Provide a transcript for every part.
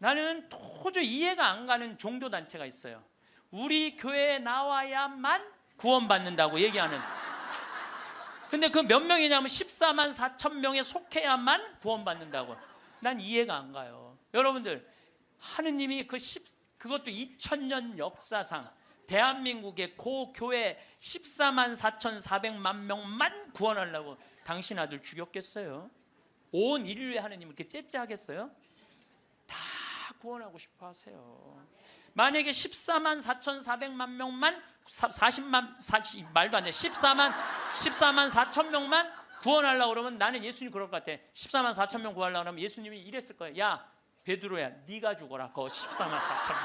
나는 도저히 이해가 안 가는 종교단체가 있어요. 우리 교회에 나와야만 구원받는다고 얘기하는. 근데 그 몇 명이냐면 14만 4천 명에 속해야만 구원받는다고. 난 이해가 안 가요. 여러분들, 하느님이 그것도 2000년 역사상 대한민국의 고교회 14만 4,400만 명만 구원하려고 당신 아들 죽였겠어요? 온 인류의 하느님을 이렇게 째째하겠어요? 다 구원하고 싶어 하세요. 만약에 14만 4,400만 명만 14만 4천 명만 구원하려고 그러면 나는 예수님 그럴 것 같아. 14만 4천 명 구하려고 하면 예수님이 이랬을 거야. 야 베드로야, 네가 죽어라. 그 14만 4천 명.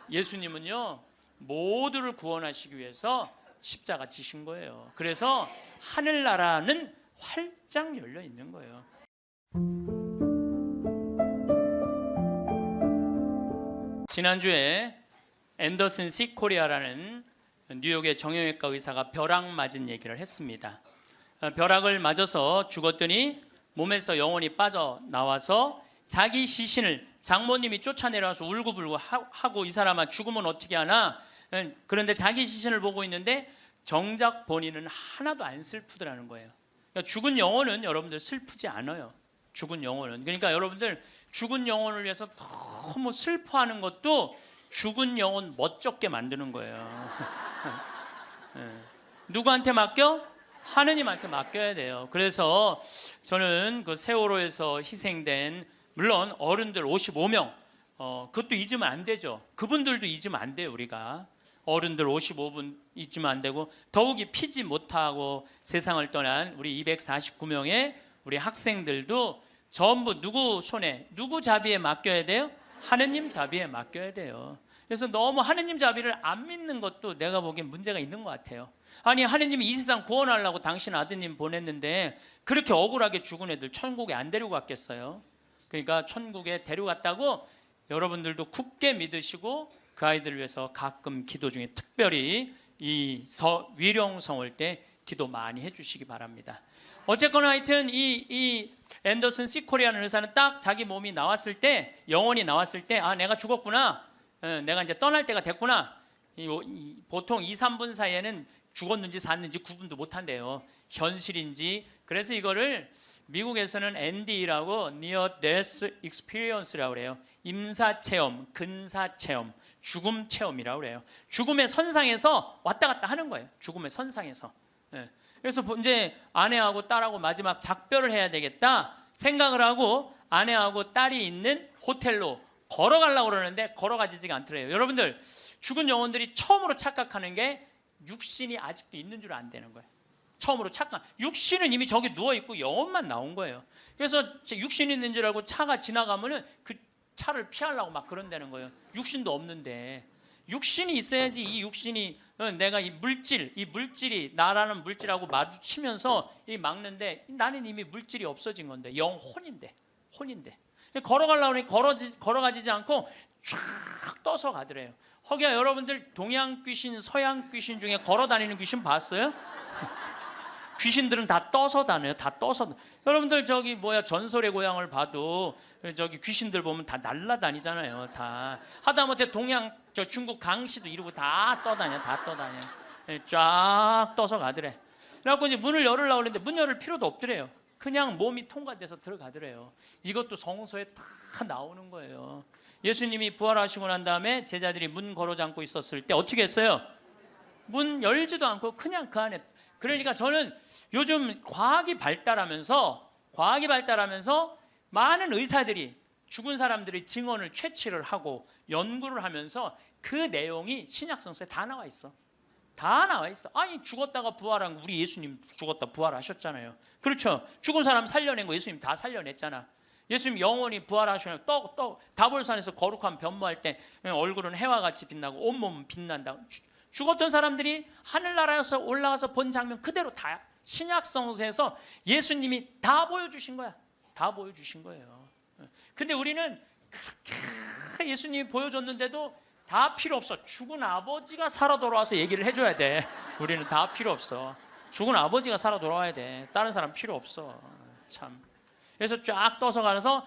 예수님은요, 모두를 구원하시기 위해서 십자가 지신 거예요. 그래서 하늘나라는 활짝 열려 있는 거예요. 지난주에 앤더슨 시 코리아라는 뉴욕의 정형외과 의사가 벼락 맞은 얘기를 했습니다. 벼락을 맞아서 죽었더니 몸에서 영혼이 빠져나와서 자기 시신을 장모님이 쫓아내려와서 울고불고 하고, 이 사람아 죽으면 어떻게 하나. 그런데 자기 시신을 보고 있는데 정작 본인은 하나도 안 슬프더라는 거예요. 그러니까 죽은 영혼은 여러분들 슬프지 않아요. 죽은 영혼은. 그러니까 여러분들 죽은 영혼을 위해서 너무 슬퍼하는 것도 죽은 영혼 멋쩍게 만드는 거예요. 누구한테 맡겨? 하느님한테 맡겨야 돼요. 그래서 저는 그 세월호에서 희생된, 물론 어른들 55명, 그것도 잊으면 안 되죠. 그분들도 잊으면 안 돼요. 우리가 어른들 55분 잊으면 안 되고, 더욱이 피지 못하고 세상을 떠난 우리 249명의 우리 학생들도 전부 누구 손에, 누구 자비에 맡겨야 돼요? 하느님 자비에 맡겨야 돼요. 그래서 너무 하느님 자비를 안 믿는 것도 내가 보기엔 문제가 있는 것 같아요. 아니, 하느님이 이 세상 구원하려고 당신 아드님 보냈는데 그렇게 억울하게 죽은 애들 천국에 안 데리고 갔겠어요? 그러니까 천국에 데려갔다고 여러분들도 굳게 믿으시고 그 아이들을 위해서 가끔 기도 중에 특별히 이 위령성을 때 기도 많이 해주시기 바랍니다. 어쨌거나 하여튼 이 앤더슨 시코리아는 의사는 딱 자기 몸이 나왔을 때, 영혼이 나왔을 때, 아 내가 죽었구나, 내가 이제 떠날 때가 됐구나. 보통 2, 3분 사이에는 죽었는지 샀는지 구분도 못한대요. 현실인지. 그래서 이거를 미국에서는 NDE라고 Near Death Experience라고 그래요. 임사체험, 근사체험, 죽음 체험이라고 그래요. 죽음의 선상에서 왔다 갔다 하는 거예요. 죽음의 선상에서. 그래서 이제 아내하고 딸하고 마지막 작별을 해야 되겠다 생각을 하고 아내하고 딸이 있는 호텔로 걸어가려고 그러는데 걸어가지지가 않더래요. 여러분들, 죽은 영혼들이 처음으로 착각하는 게 육신이 아직도 있는 줄 안 되는 거예요. 처음으로 착각. 육신은 이미 저기 누워있고 영혼만 나온 거예요. 그래서 육신이 있는 줄 알고 차가 지나가면은 그 차를 피하려고 막 그런다는 거예요. 육신도 없는데. 육신이 있어야지. 이 육신이, 내가 이 물질이 나라는 물질하고 마주치면서 이 막는데, 나는 이미 물질이 없어진 건데, 혼인데 걸어가려고 하니 걸어가지지 않고 쫙 떠서 가더래요. 허기야, 여러분들 동양 귀신, 서양 귀신 중에 걸어다니는 귀신 봤어요? 귀신들은 다 떠서 다녀요. 다 떠서. 여러분들 저기 전설의 고향을 봐도 저기 귀신들 보면 다 날라다니잖아요. 다 하다못해 중국 강시도 이러고 다 떠다녀. 쫙 떠서 가더래. 그래갖고 이제 문을 열으려고 그랬는데 문 열을 필요도 없더래요. 그냥 몸이 통과돼서 들어가더래요. 이것도 성서에 다 나오는 거예요. 예수님이 부활하시고 난 다음에 제자들이 문 걸어 잠고 있었을 때 어떻게 했어요? 문 열지도 않고 그냥 그 안에. 그러니까 저는 요즘 과학이 발달하면서 많은 의사들이 죽은 사람들의 증언을 채취를 하고 연구를 하면서 그 내용이 신약성서에 다 나와 있어. 아니, 죽었다가 부활한, 우리 예수님 죽었다 부활하셨잖아요. 그렇죠? 죽은 사람 살려낸 거 예수님 다 살려냈잖아. 예수님 영원히 부활하시면 다볼산에서 거룩한 변모할 때 얼굴은 해와 같이 빛나고 온몸은 빛난다. 죽었던 사람들이 하늘나라에서 올라가서 본 장면 그대로 다 신약성서에서 예수님이 다 보여주신 거야. 다 보여주신 거예요. 근데 우리는 그렇게 예수님이 보여줬는데도 다 필요 없어. 죽은 아버지가 살아 돌아와서 얘기를 해줘야 돼. 우리는 다 필요 없어. 죽은 아버지가 살아 돌아와야 돼. 다른 사람 필요 없어. 참. 그래서 쫙 떠서 가면서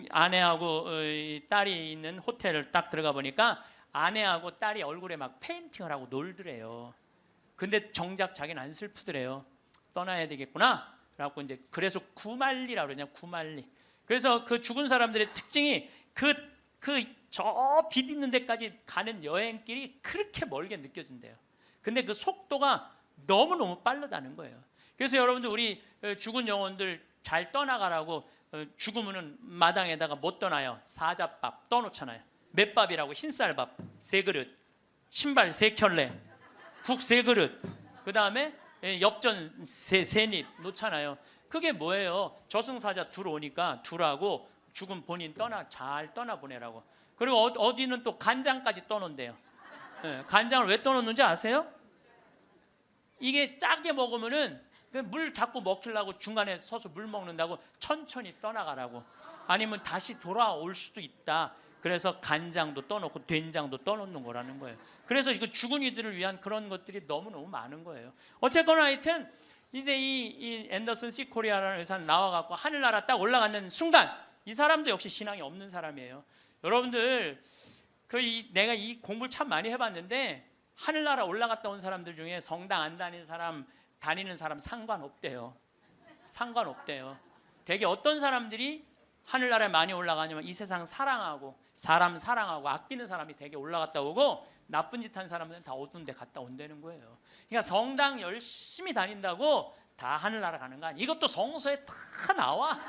아내하고 이 딸이 있는 호텔을 딱 들어가 보니까 아내하고 딸이 얼굴에 막 페인팅을 하고 놀더래요. 근데 정작 자기는 안 슬프더래요. 떠나야 되겠구나. 그래갖고 이제 그래서 구말리라고 그러냐, 구말리. 그래서 그 죽은 사람들의 특징이 저 빛 있는 데까지 가는 여행길이 그렇게 멀게 느껴진대요. 근데 그 속도가 너무너무 빠르다는 거예요. 그래서 여러분들 우리 죽은 영혼들 잘 떠나가라고 죽으면은 마당에다가 못 떠나요. 사자밥 떠놓잖아요. 맷밥이라고 흰쌀밥 3그릇, 신발 3켤레, 국 3그릇, 그 다음에 엽전 3입 놓잖아요. 그게 뭐예요? 저승사자 둘 오니까 둘하고 죽은 본인 잘 떠나보내라고. 그리고 어디는 또 간장까지 떠놓는데요. 간장을 왜 떠놓는지 아세요? 이게 짜게 먹으면은 물 자꾸 먹히려고 중간에 서서 물 먹는다고 천천히 떠나가라고. 아니면 다시 돌아올 수도 있다. 그래서 간장도 떠놓고 된장도 떠놓는 거라는 거예요. 그래서 이거 죽은 이들을 위한 그런 것들이 너무너무 많은 거예요. 어쨌거나 하여튼 이제 이 앤더슨 시 코리아라는 의사는 나와갖고 하늘나라 딱 올라가는 순간 이 사람도 역시 신앙이 없는 사람이에요. 여러분들 내가 이 공부를 참 많이 해봤는데 하늘나라 올라갔다 온 사람들 중에 성당 안 다니는 사람 상관없대요. 상관없대요. 되게 어떤 사람들이 하늘나라에 많이 올라가냐면 이 세상 사랑하고 사람 사랑하고 아끼는 사람이 되게 올라갔다 오고 나쁜 짓 한 사람들은 다 어두운 데 갔다 온다는 거예요. 그러니까 성당 열심히 다닌다고 다 하늘나라 가는 거 아니에요. 이것도 성서에 다 나와.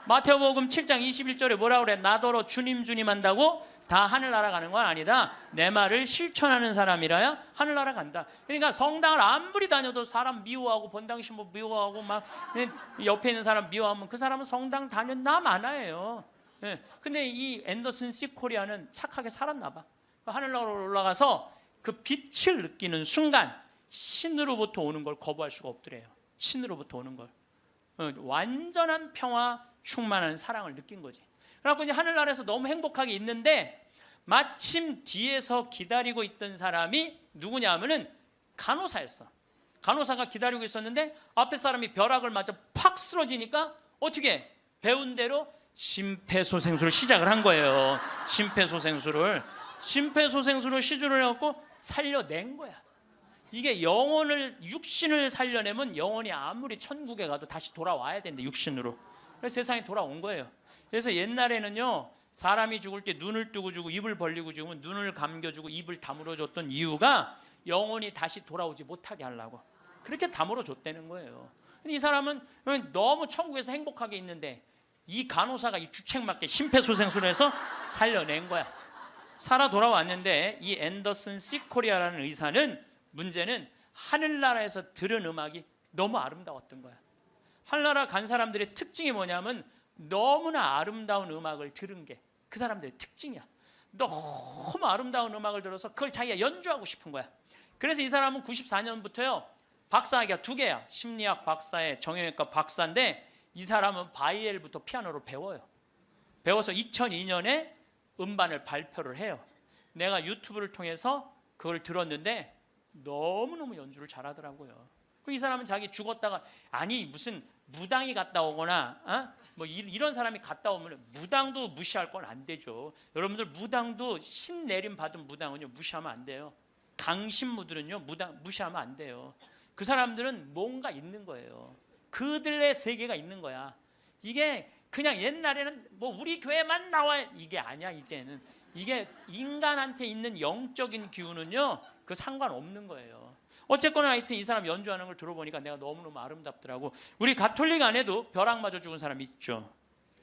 마태복음 7장 21절에 뭐라 그래? 나더러 주님 주님 한다고 다 하늘나라 가는 건 아니다. 내 말을 실천하는 사람이라야 하늘나라 간다. 그러니까 성당을 아무리 다녀도 사람 미워하고 본당 신부 미워하고 막 옆에 있는 사람 미워하면 그 사람은 성당 다녔나 마나예요. 근데 이 앤더슨 시 코리아는 착하게 살았나 봐. 하늘나라로 올라가서 그 빛을 느끼는 순간 신으로부터 오는 걸 거부할 수가 없더래요. 신으로부터 오는 걸. 완전한 평화 충만한 사랑을 느낀 거지. 그래갖고 이제 하늘나라에서 너무 행복하게 있는데 마침 뒤에서 기다리고 있던 사람이 누구냐 하면은 간호사였어. 간호사가 기다리고 있었는데 앞에 사람이 벼락을 맞아 팍 쓰러지니까 어떻게 배운 대로 심폐소생술을 시작을 한 거예요. 심폐소생술을 시주를 해갖고 살려낸 거야. 이게 육신을 살려내면 영혼이 아무리 천국에 가도 다시 돌아와야 되는데 육신으로. 그래서 세상에 돌아온 거예요. 그래서 옛날에는요 사람이 죽을 때 눈을 뜨고 죽고 입을 벌리고 죽으면 눈을 감겨주고 입을 다물어줬던 이유가 영혼이 다시 돌아오지 못하게 하려고 그렇게 다물어줬다는 거예요. 근데 이 사람은 너무 천국에서 행복하게 있는데 이 간호사가 이 주책맞게 심폐소생술을 해서 살려낸 거야. 살아 돌아왔는데 이 앤더슨 시 코리아라는 의사는 문제는 하늘나라에서 들은 음악이 너무 아름다웠던 거야. 하늘나라 간 사람들의 특징이 뭐냐면 너무나 아름다운 음악을 들은 게 그 사람들의 특징이야. 너무 아름다운 음악을 들어서 그걸 자기가 연주하고 싶은 거야. 그래서 이 사람은 94년부터요 박사학위가 2개야. 심리학 박사에 정형외과 박사인데 이 사람은 바이엘부터 피아노를 배워요. 배워서 2002년에 음반을 발표를 해요. 내가 유튜브를 통해서 그걸 들었는데 너무너무 연주를 잘하더라고요. 이 사람은 자기 죽었다가 아니 무슨 무당이 갔다 오거나 뭐 이런 사람이 갔다 오면 무당도 무시할 건 안 되죠. 여러분들 무당도 신 내림 받은 무당은요 무시하면 안 돼요. 강신무들은요 무당 무시하면 안 돼요. 그 사람들은 뭔가 있는 거예요. 그들의 세계가 있는 거야. 이게 그냥 옛날에는 뭐 우리 교회만 나와 이게 아니야. 이제는 이게 인간한테 있는 영적인 기운은요 그 상관없는 거예요. 어쨌거나 하여튼 이 사람 연주하는 걸 들어보니까 내가 너무너무 아름답더라고. 우리 가톨릭 안에도 벼락 맞아 죽은 사람 있죠.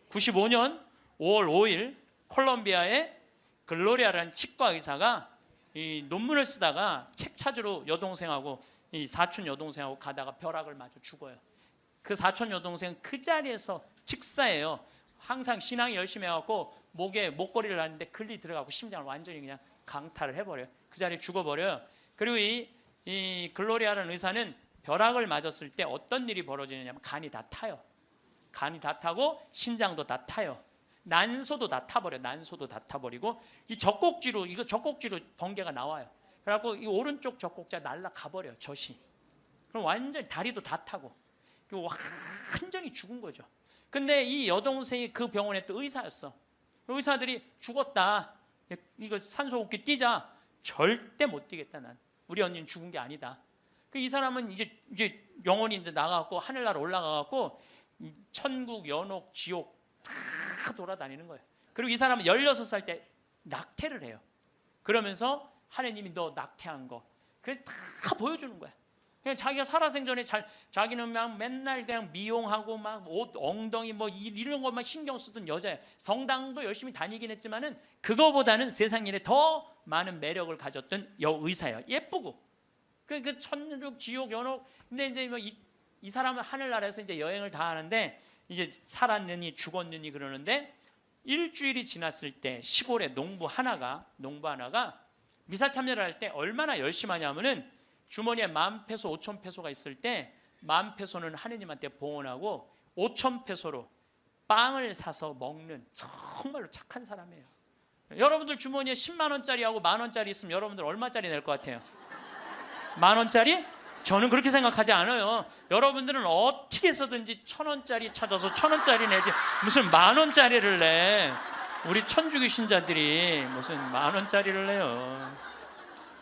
95년 5월 5일 콜롬비아의 글로리아라는 치과 의사가 이 논문을 쓰다가 책 찾으러 여동생하고 이 사촌 여동생하고 가다가 벼락을 맞아 죽어요. 그 사촌 여동생 그 자리에서 직사예요. 항상 신앙이 열심히 해갖고 목에 목걸이를 하는데 글리 들어가고 심장을 완전히 그냥 강탈을 해버려요. 그 자리에 죽어버려요. 그리고 이 글로리아라는 의사는 벼락을 맞았을 때 어떤 일이 벌어지느냐면 간이 다 타요. 간이 다 타고 신장도 다 타요. 난소도 다 타버려. 난소도 다 타버리고 이 젖꼭지로 번개가 나와요. 그래갖고 이 오른쪽 젖꼭지가 날아가 버려요. 젖이. 그럼 완전히 다리도 다 타고 완전히 죽은 거죠. 근데 이 여동생이 그 병원에 또 의사였어. 의사들이 죽었다, 이거 산소호흡기 뛰자. 절대 못 뛰겠다. 난 우리 언니는 죽은 게 아니다. 이 사람은 이제 영혼이 이제 나가갖고 하늘나라 올라가갖고 천국, 연옥, 지옥 다 돌아다니는 거예요. 그리고 이 사람은 16살 때 낙태를 해요. 그러면서 하느님이 너 낙태한 거 그냥 다 보여주는 거야. 그냥 자기가 살아생전에 자기는 막 맨날 그냥 미용하고 막 옷, 엉덩이 뭐 이런 것만 신경 쓰던 여자예요. 성당도 열심히 다니긴 했지만은 그거보다는 세상 일에 더 많은 매력을 가졌던 여의사예요. 예쁘고 그 천국, 지옥, 연옥. 근데 이제 뭐 이 사람은 하늘나라에서 이제 여행을 다 하는데 이제 살았느니 죽었느니 그러는데 일주일이 지났을 때 시골에 농부 하나가 미사 참여를 할 때 얼마나 열심히 하냐면은 주머니에 10,000페소, 5,000페소가 있을 때 10,000페소는 하느님한테 봉헌하고 5,000페소로 빵을 사서 먹는 정말로 착한 사람이에요. 여러분들 주머니에 10만 원짜리하고 10,000원짜리 있으면 여러분들 얼마짜리 낼 것 같아요? 10,000원짜리? 저는 그렇게 생각하지 않아요. 여러분들은 어떻게 해서든지 1,000원짜리 찾아서 1,000원짜리 내지 무슨 10,000원짜리를 내. 우리 천주교 신자들이 무슨 10,000원짜리를 내요.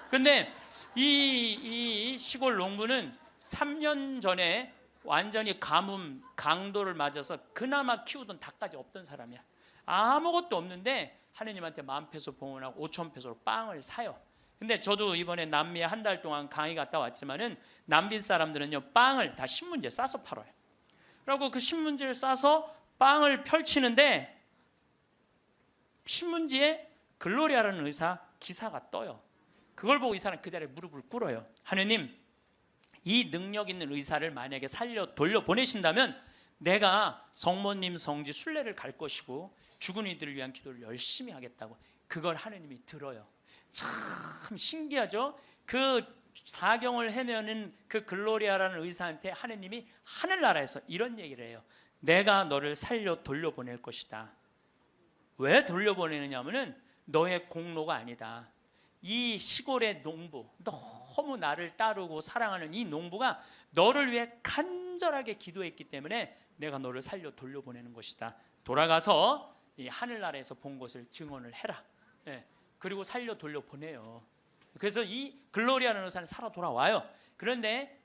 근데 이 시골 농부는 3년 전에 완전히 가뭄, 강도를 맞아서 그나마 키우던 닭까지 없던 사람이야. 아무것도 없는데 하느님한테 10,000페소 봉헌하고 5,000페소로 빵을 사요. 근데 저도 이번에 남미에 한 달 동안 강의 갔다 왔지만은 남미 사람들은요 빵을 다 신문지에 싸서 팔아요. 그리고 그 신문지를 싸서 빵을 펼치는데 신문지에 글로리아라는 의사 기사가 떠요. 그걸 보고 이 사람 그 자리에 무릎을 꿇어요. 하느님, 이 능력 있는 의사를 만약에 돌려보내신다면 내가 성모님 성지 순례를 갈 것이고 죽은 이들을 위한 기도를 열심히 하겠다고. 그걸 하느님이 들어요. 참 신기하죠. 그 사경을 헤매는 그 글로리아라는 의사한테 하느님이 하늘나라에서 이런 얘기를 해요. 내가 너를 살려 돌려보낼 것이다. 왜 돌려보내느냐 하면은 너의 공로가 아니다. 이 시골의 농부, 너무 나를 따르고 사랑하는 이 농부가 너를 위해 간절하게 기도했기 때문에 내가 너를 살려 돌려보내는 것이다. 돌아가서 이 하늘나라에서 본 것을 증언을 해라. 예. 그리고 살려 돌려보내요. 그래서 이 글로리아라는 의사는 살아 돌아와요. 그런데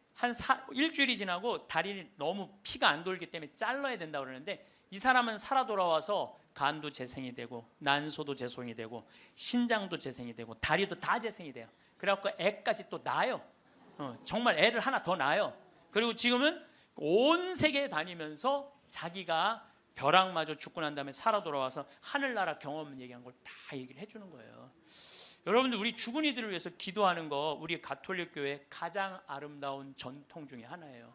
일주일이 지나고 다리를 너무 피가 안 돌기 때문에 잘라야 된다고 그러는데 이 사람은 살아 돌아와서 간도 재생이 되고 난소도 재생이 되고 신장도 재생이 되고 다리도 다 재생이 돼요. 그래갖고 애까지 또 낳아요. 정말 애를 하나 더 낳아요. 그리고 지금은 온 세계에 다니면서 자기가 벼락마저 죽고 난 다음에 살아 돌아와서 하늘나라 경험 얘기한 걸 다 얘기를 해주는 거예요. 여러분들 우리 죽은 이들을 위해서 기도하는 거 우리 가톨릭 교회 가장 아름다운 전통 중에 하나예요.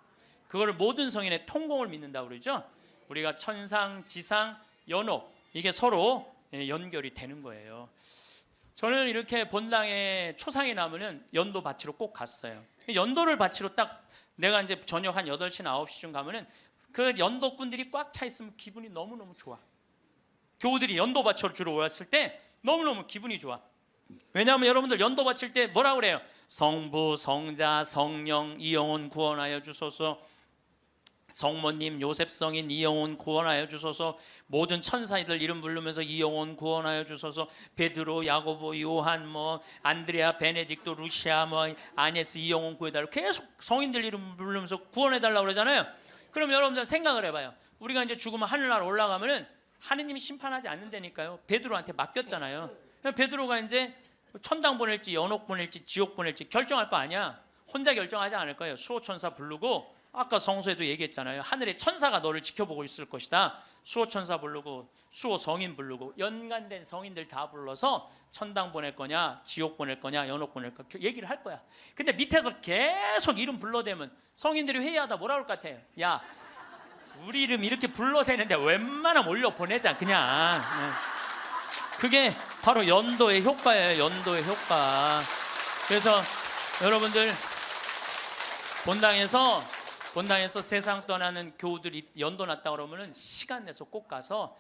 그거를 모든 성인의 통공을 믿는다고 그러죠. 우리가 천상, 지상, 연옥 이게 서로 연결이 되는 거예요. 저는 이렇게 본당에 초상이 나면은 연도 바치러 꼭 갔어요. 연도를 바치러 딱 내가 이제 저녁 한 8시나 9시쯤 가면은 그 연도꾼들이 꽉 차 있으면 기분이 너무너무 좋아. 교우들이 연도 바치러 주러 왔을 때 너무너무 기분이 좋아. 왜냐하면 여러분들 연도 바칠 때 뭐라고 그래요? 성부, 성자, 성령 이 영혼 구원하여 주소서. 성모님, 요셉 성인 이 영혼 구원하여 주소서. 모든 천사들 이름 부르면서 이 영혼 구원하여 주소서. 베드로, 야고보, 요한, 안드레아, 베네딕토, 루시아, 아네스 이 영혼 구해달라고 계속 성인들 이름 부르면서 구원해달라고 그러잖아요. 그럼 여러분들 생각을 해봐요. 우리가 이제 죽으면 하늘나라 올라가면은 하느님이 심판하지 않는다니까요. 베드로한테 맡겼잖아요. 베드로가 이제 천당 보낼지 연옥 보낼지 지옥 보낼지 결정할 거 아니야. 혼자 결정하지 않을 거예요. 수호천사 부르고 아까 성서에도 얘기했잖아요. 하늘의 천사가 너를 지켜보고 있을 것이다. 수호천사 부르고 수호 성인 부르고 연관된 성인들 다 불러서 천당 보낼 거냐 지옥 보낼 거냐 연옥 보낼 거냐 얘기를 할 거야. 근데 밑에서 계속 이름 불러대면 성인들이 회의하다 뭐라 그럴 것 같아요? 야, 우리 이름 이렇게 불러대는데 웬만하면 올려 보내자 그냥. 그게 바로 연도의 효과예요. 연도의 효과. 그래서 여러분들 본당에서 세상 떠나는 교우들이 연도 났다 그러면은 시간 내서 꼭 가서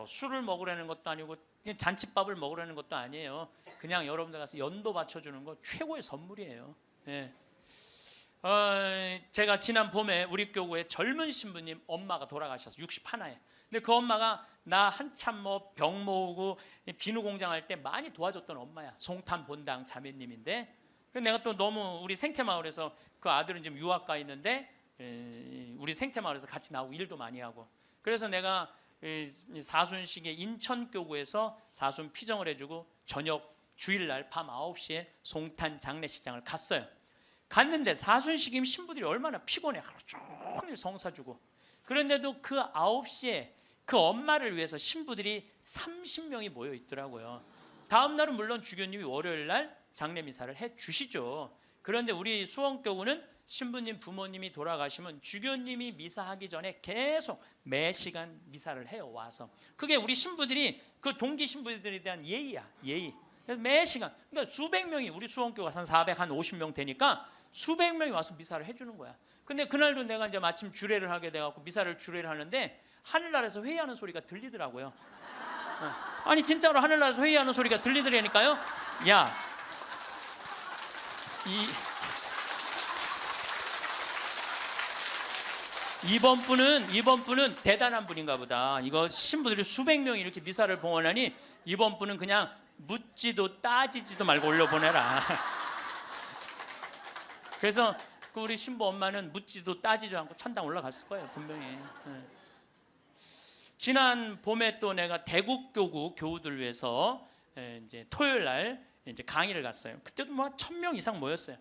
술을 먹으라는 것도 아니고 그냥 잔칫밥을 먹으라는 것도 아니에요. 그냥 여러분들 가서 연도 바쳐주는 거 최고의 선물이에요. 예. 제가 지난 봄에 우리 교구에 젊은 신부님 엄마가 돌아가셔서 61에. 근데 그 엄마가 나 한참 뭐 병 모으고 비누 공장 할 때 많이 도와줬던 엄마야. 송탄 본당 자매님인데, 내가 또 너무 우리 생태마을에서 그 아들은 지금 유학 가 있는데 우리 생태마을에서 같이 나오고 일도 많이 하고, 그래서 내가 사순식에 인천교구에서 사순 피정을 해주고 저녁 주일날 밤 9시에 송탄 장례식장을 갔어요. 갔는데 사순식임 신부들이 얼마나 피곤해. 하루 종일 성사주고. 그런데도 그 9시에 그 엄마를 위해서 신부들이 30명이 모여 있더라고요. 다음 날은 물론 주교님이 월요일날 장례미사를 해주시죠. 그런데 우리 수원교구는 신부님 부모님이 돌아가시면 주교님이 미사하기 전에 계속 매 시간 미사를 해요. 와서 그게 우리 신부들이 그 동기 신부들에 대한 예의야. 예의. 그래서 매 시간, 그러니까 수백 명이, 우리 수원교가 한 450명 되니까 수백 명이 와서 미사를 해주는 거야. 근데 그날도 내가 이제 마침 주례를 하게 돼갖고 미사를 주례를 하는데 하늘나라에서 회의하는 소리가 들리더라고요. 아니 진짜로 하늘나라에서 회의하는 소리가 들리더라니까요. 야, 이번 분은 대단한 분인가 보다. 이거 신부들이 수백 명이 이렇게 미사를 봉헌하니 이번 분은 그냥 묻지도 따지지도 말고 올려보내라. 그래서 그 우리 신부 엄마는 묻지도 따지지도 않고 천당 올라갔을 거예요, 분명히. 지난 봄에 또 내가 대국교구 교우들 위해서 이제 토요일 날 이제 강의를 갔어요. 그때도 뭐 1000명 이상 모였어요.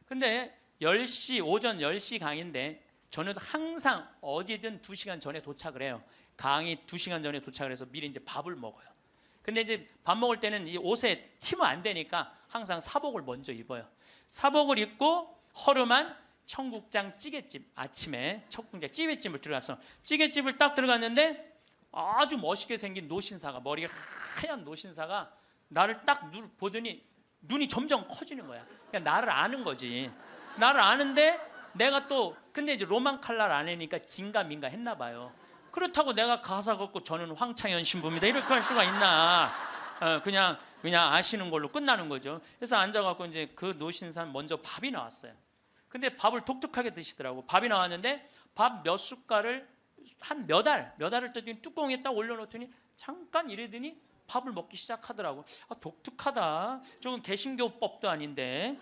근데 10시, 오전 10시 강의인데 저는 항상 어디든 2시간 전에 도착을 해요. 강의 2시간 전에 도착을 해서 미리 이제 밥을 먹어요. 근데 이제 밥 먹을 때는 이 옷에 튀면 안 되니까 항상 사복을 먼저 입어요. 사복을 입고 허름한 청국장 찌개집, 아침에 청국장 찌개집을 들어가서 찌개집을 딱 들어갔는데 아주 멋있게 생긴 노신사가, 머리가 하얀 노신사가 나를 딱 보더니 눈이 점점 커지는 거야. 그냥 나를 아는 거지. 나를 아는데 내가 또 근데 이제 로만 칼날 아내니까 진가민가 했나 봐요. 그렇다고 내가 가사 걷고 저는 황창현 신부입니다 이렇게 할 수가 있나? 그냥 아시는 걸로 끝나는 거죠. 그래서 앉아갖고 이제 그 노신산 먼저 밥이 나왔어요. 근데 밥을 독특하게 드시더라고. 밥이 나왔는데 밥 몇 숟갈을 한 몇 알을 떠더니 뚜껑에 딱 올려놓더니 잠깐 이러더니 밥을 먹기 시작하더라고. 독특하다. 저건 개신교법도 아닌데,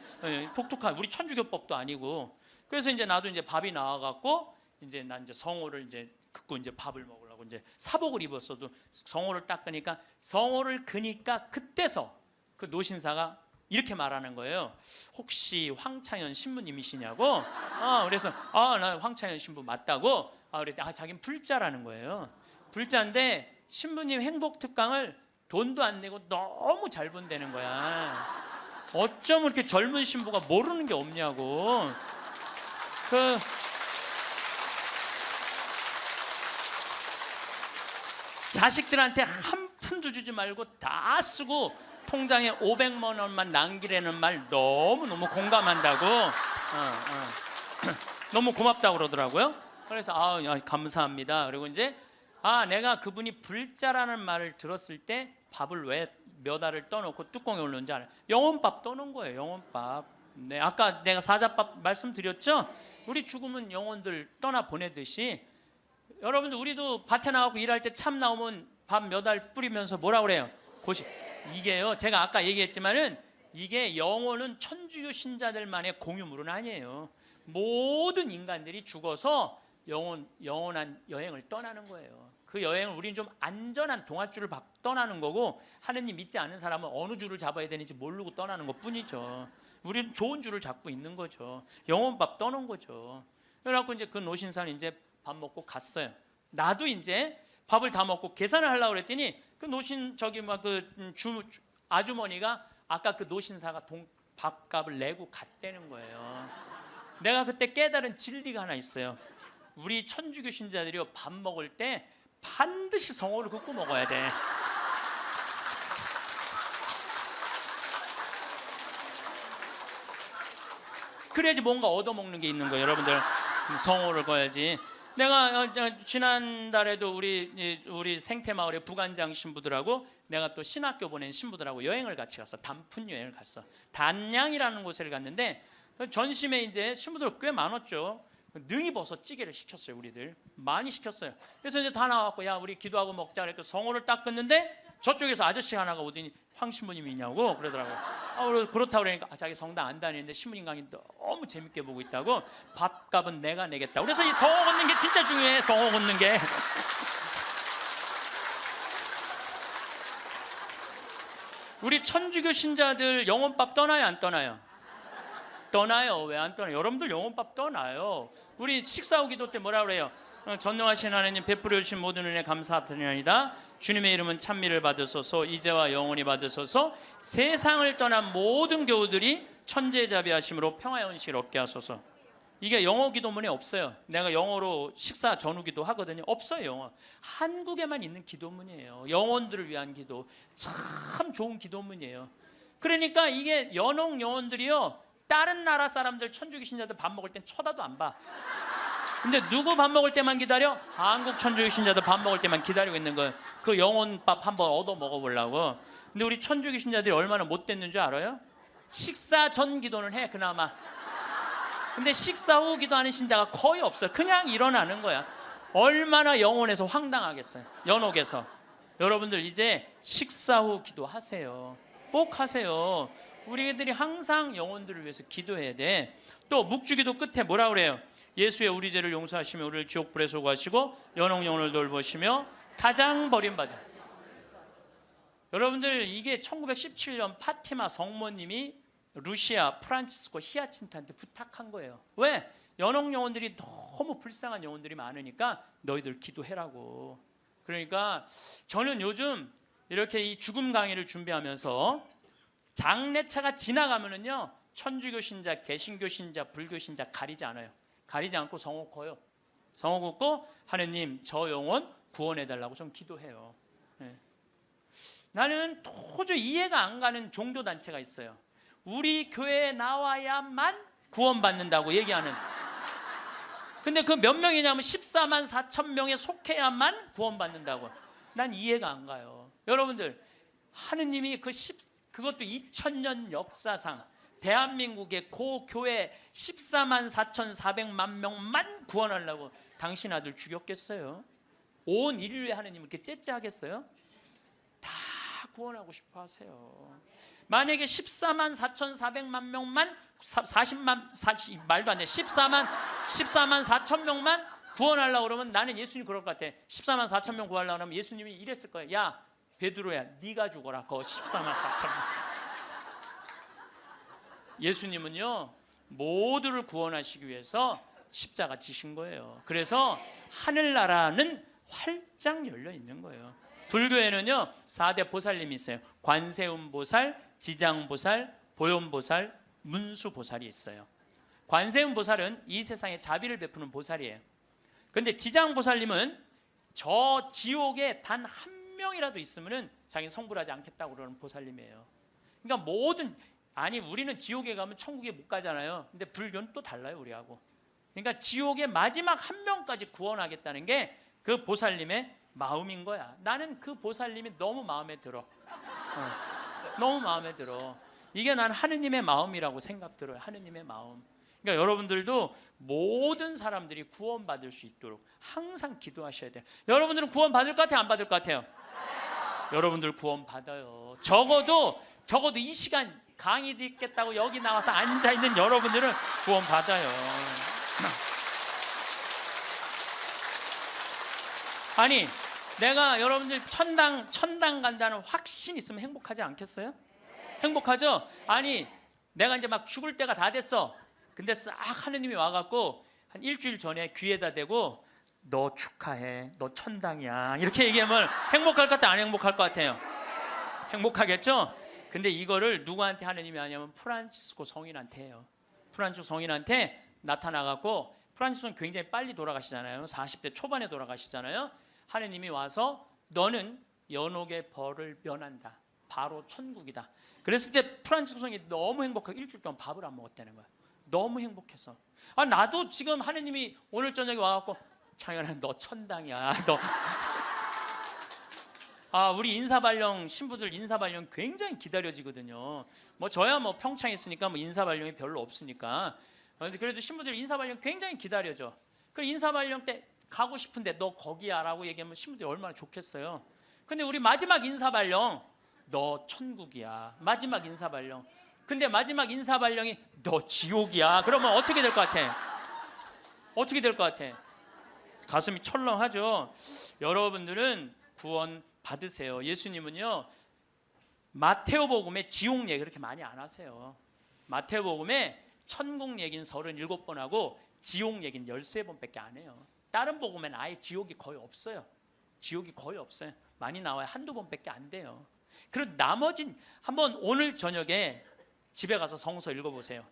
독특한 우리 천주교법도 아니고. 그래서 이제 나도 이제 밥이 나와갖고 이제 난 이제 성호를 이제 긋고 이제 밥을 먹으려고 이제 사복을 입었어도 성호를 딱 그니까 성호를 그니까 그때서 그 노신사가 이렇게 말하는 거예요. 혹시 황창현 신부님이시냐고? 그래서 나 황창현 신부 맞다고. 그랬더니 자기는 불자라는 거예요. 불자인데 신부님 행복 특강을 돈도 안 내고 너무 잘 본다는 거야. 어쩜 이렇게 젊은 신부가 모르는 게 없냐고. 그 자식들한테 한 푼도 주지 말고 다 쓰고 통장에 500만 원만 남기라는 말 너무너무 공감한다고. 너무 고맙다고 그러더라고요. 그래서 감사합니다. 그리고 이제 내가 그분이 불자라는 말을 들었을 때 밥을 왜 몇 알을 떠놓고 뚜껑에 올렸는지 알아요. 영혼밥 떠놓은 거예요. 영혼밥. 네, 아까 내가 사자밥 말씀드렸죠. 우리 죽으면 영혼들 떠나 보내듯이 여러분들 우리도 밭에 나가고 일할 때 참 나오면 밥 몇 알 뿌리면서 뭐라 그래요? 이게요. 제가 아까 얘기했지만은 이게 영혼은 천주교 신자들만의 공유물은 아니에요. 모든 인간들이 죽어서 영원한 여행을 떠나는 거예요. 그 여행을 우리는 좀 안전한 동아줄을 떠나는 거고 하느님 믿지 않은 사람은 어느 줄을 잡아야 되는지 모르고 떠나는 것뿐이죠. 우리는 좋은 줄을 잡고 있는 거죠. 영혼밥 떠는 거죠. 그래갖고 이제 그 노신사는 이제 밥 먹고 갔어요. 나도 이제 밥을 다 먹고 계산을 하려고 그랬더니 그 노신 아주머니가 아까 그 노신사가 밥값을 내고 갔다는 거예요. 내가 그때 깨달은 진리가 하나 있어요. 우리 천주교 신자들이요, 밥 먹을 때 반드시 성호를 긋고 먹어야 돼. 그래야지 뭔가 얻어먹는 게 있는 거예요. 여러분들 성호를 거야지. 내가 지난달에도 우리 생태마을의 부관장 신부들하고 내가 또 신학교 보낸 신부들하고 여행을 같이 갔어. 단풍 여행을 갔어. 단양이라는 곳을 갔는데 전심에 이제 신부들 꽤 많았죠. 능이버섯 찌개를 시켰어요. 우리들 많이 시켰어요. 그래서 이제 다 나왔고, 야 우리 기도하고 먹자 그랬고 성호를 딱 끊는데 저쪽에서 아저씨 하나가 오더니 황 신부님이 있냐고 그러더라고요. 그렇다고 그러니까 자기 성당 안 다니는데 신부님 강의 너무 재밌게 보고 있다고, 밥값은 내가 내겠다. 그래서 이 성호 걷는 게 진짜 중요해. 성호 걷는 게. 우리 천주교 신자들 영혼밥 떠나요 안 떠나요? 떠나요. 왜 안 떠나요? 여러분들 영혼밥 떠나요. 우리 식사 후 기도 때 뭐라 그래요? 전능하신 하나님 베풀어 주신 모든 은혜 감사드리나이다. 주님의 이름은 찬미를 받으소서, 이제와 영원히 받으소서. 세상을 떠난 모든 교우들이 천재자비하심으로 평화의恩식을 얻게 하소서. 이게 영어 기도문에 없어요. 내가 영어로 식사 전후 기도 하거든요. 없어요. 영어. 한국에만 있는 기도문이에요. 영혼들을 위한 기도. 참 좋은 기도문이에요. 그러니까 이게 연옥 영혼들이요, 다른 나라 사람들 천주교 신자들 밥 먹을 땐 쳐다도 안 봐. 근데 누구 밥 먹을 때만 기다려? 한국 천주교 신자들 밥 먹을 때만 기다리고 있는 거예요. 그 영혼밥 한번 얻어 먹어보려고. 근데 우리 천주교 신자들이 얼마나 못됐는 줄 알아요? 식사 전 기도는 해 그나마. 근데 식사 후 기도하는 신자가 거의 없어요. 그냥 일어나는 거야. 얼마나 영혼에서 황당하겠어요. 연옥에서. 여러분들 이제 식사 후 기도하세요. 꼭 하세요. 우리들이 항상 영혼들을 위해서 기도해야 돼. 또 묵주기도 끝에 뭐라 그래요? 예수의 우리 죄를 용서하시며 우리를 지옥불에 소구하시고 연옥 영혼을 돌보시며 가장 버림받은. 여러분들 이게 1917년 파티마 성모님이 루시아 프란치스코 히아친트한테 부탁한 거예요. 왜? 연옥 영혼들이 너무 불쌍한 영혼들이 많으니까 너희들 기도해라고. 그러니까 저는 요즘 이렇게 이 죽음 강의를 준비하면서 장례차가 지나가면은요, 천주교 신자, 개신교 신자, 불교 신자 가리지 않아요. 가리지 않고 성호 커요. 성호 걷고 하느님 저 영혼 구원해달라고 좀 기도해요. 네. 나는 도저히 이해가 안 가는 종교 단체가 있어요. 우리 교회에 나와야만 구원받는다고 얘기하는. 근데 그 몇 명이냐면 14만 4천 명에 속해야만 구원받는다고. 난 이해가 안 가요. 여러분들 하느님이 그것도 2000년 역사상 대한민국의 고교회 14만 4,400만 명만 구원하려고 당신 아들 죽였겠어요? 온 인류의 하느님을 이렇게 째째하겠어요? 다 구원하고 싶어 하세요. 만약에 14만 4,400만 명만 말도 안 돼. 14만 4천 명만 구원하려고 그러면 나는 예수님 그럴 것 같아. 14만 4천 명 구하려고 하면 예수님이 이랬을 거예요. 야 베드로야 네가 죽어라. 그 14만 4천 명. 예수님은요 모두를 구원하시기 위해서 십자가 지신 거예요. 그래서 하늘나라는 활짝 열려 있는 거예요. 불교에는요 4대 보살님이 있어요. 관세음보살, 지장보살, 보현보살, 문수보살이 있어요. 관세음보살은 이 세상에 자비를 베푸는 보살이에요. 그런데 지장보살님은 저 지옥에 단 한 명이라도 있으면은 자기 성불하지 않겠다고 그러는 보살님이에요. 그러니까 우리는 지옥에 가면 천국에 못 가잖아요. 근데 불교는 또 달라요, 우리하고. 그러니까 지옥의 마지막 한 명까지 구원하겠다는 게 그 보살님의 마음인 거야. 나는 그 보살님이 너무 마음에 들어. 너무 마음에 들어. 이게 난 하느님의 마음이라고 생각 들어요. 하느님의 마음. 그러니까 여러분들도 모든 사람들이 구원받을 수 있도록 항상 기도하셔야 돼요. 여러분들은 구원 받을 것 같아요? 안 받을 것 같아요? 여러분들 구원 받아요. 적어도 이 시간 강의 듣겠다고 여기 나와서 앉아있는 여러분들은 구원 받아요. 아니 내가 여러분들 천당 간다는 확신 있으면 행복하지 않겠어요? 행복하죠? 아니 내가 이제 막 죽을 때가 다 됐어. 근데 싹 하느님이 와갖고 한 일주일 전에 귀에다 대고 너 축하해, 너 천당이야 이렇게 얘기하면 행복할 것 같아요? 안 행복할 것 같아요? 행복하겠죠? 근데 이거를 누구한테 하느님이 하냐면 프란치스코 성인한테 해요. 프란치스코 성인한테 나타나갖고, 프란치스코는 굉장히 빨리 돌아가시잖아요. 40대 초반에 돌아가시잖아요. 하느님이 와서 너는 연옥의 벌을 면한다. 바로 천국이다. 그랬을 때 프란치스코 성인이 너무 행복하게 일주일 동안 밥을 안 먹었다는 거예요. 너무 행복해서. 나도 지금 하느님이 오늘 저녁에 와갖고 창현아 너 천당이야. 너 우리 인사발령 신부들 인사발령 굉장히 기다려지거든요. 뭐 저야 뭐 평창에 있으니까 뭐 인사발령이 별로 없으니까. 그래도 신부들 인사발령 굉장히 기다려져. 그 인사발령 때 가고 싶은데 너 거기야라고 얘기하면 신부들이 얼마나 좋겠어요. 근데 우리 마지막 인사발령 너 천국이야. 마지막 인사발령. 근데 마지막 인사발령이 너 지옥이야. 그러면 어떻게 될 것 같아? 어떻게 될 것 같아? 가슴이 철렁하죠. 여러분들은 구원 받으세요. 예수님은요 마테오복음에 지옥 얘기 그렇게 많이 안 하세요. 마테오복음에 천국 얘기는 37번 하고 지옥 얘기는 13번밖에 안 해요. 다른 복음에는 아예 지옥이 거의 없어요. 지옥이 거의 없어요. 많이 나와요. 한두 번밖에 안 돼요. 그리고 나머진 한번 오늘 저녁에 집에 가서 성서 읽어보세요.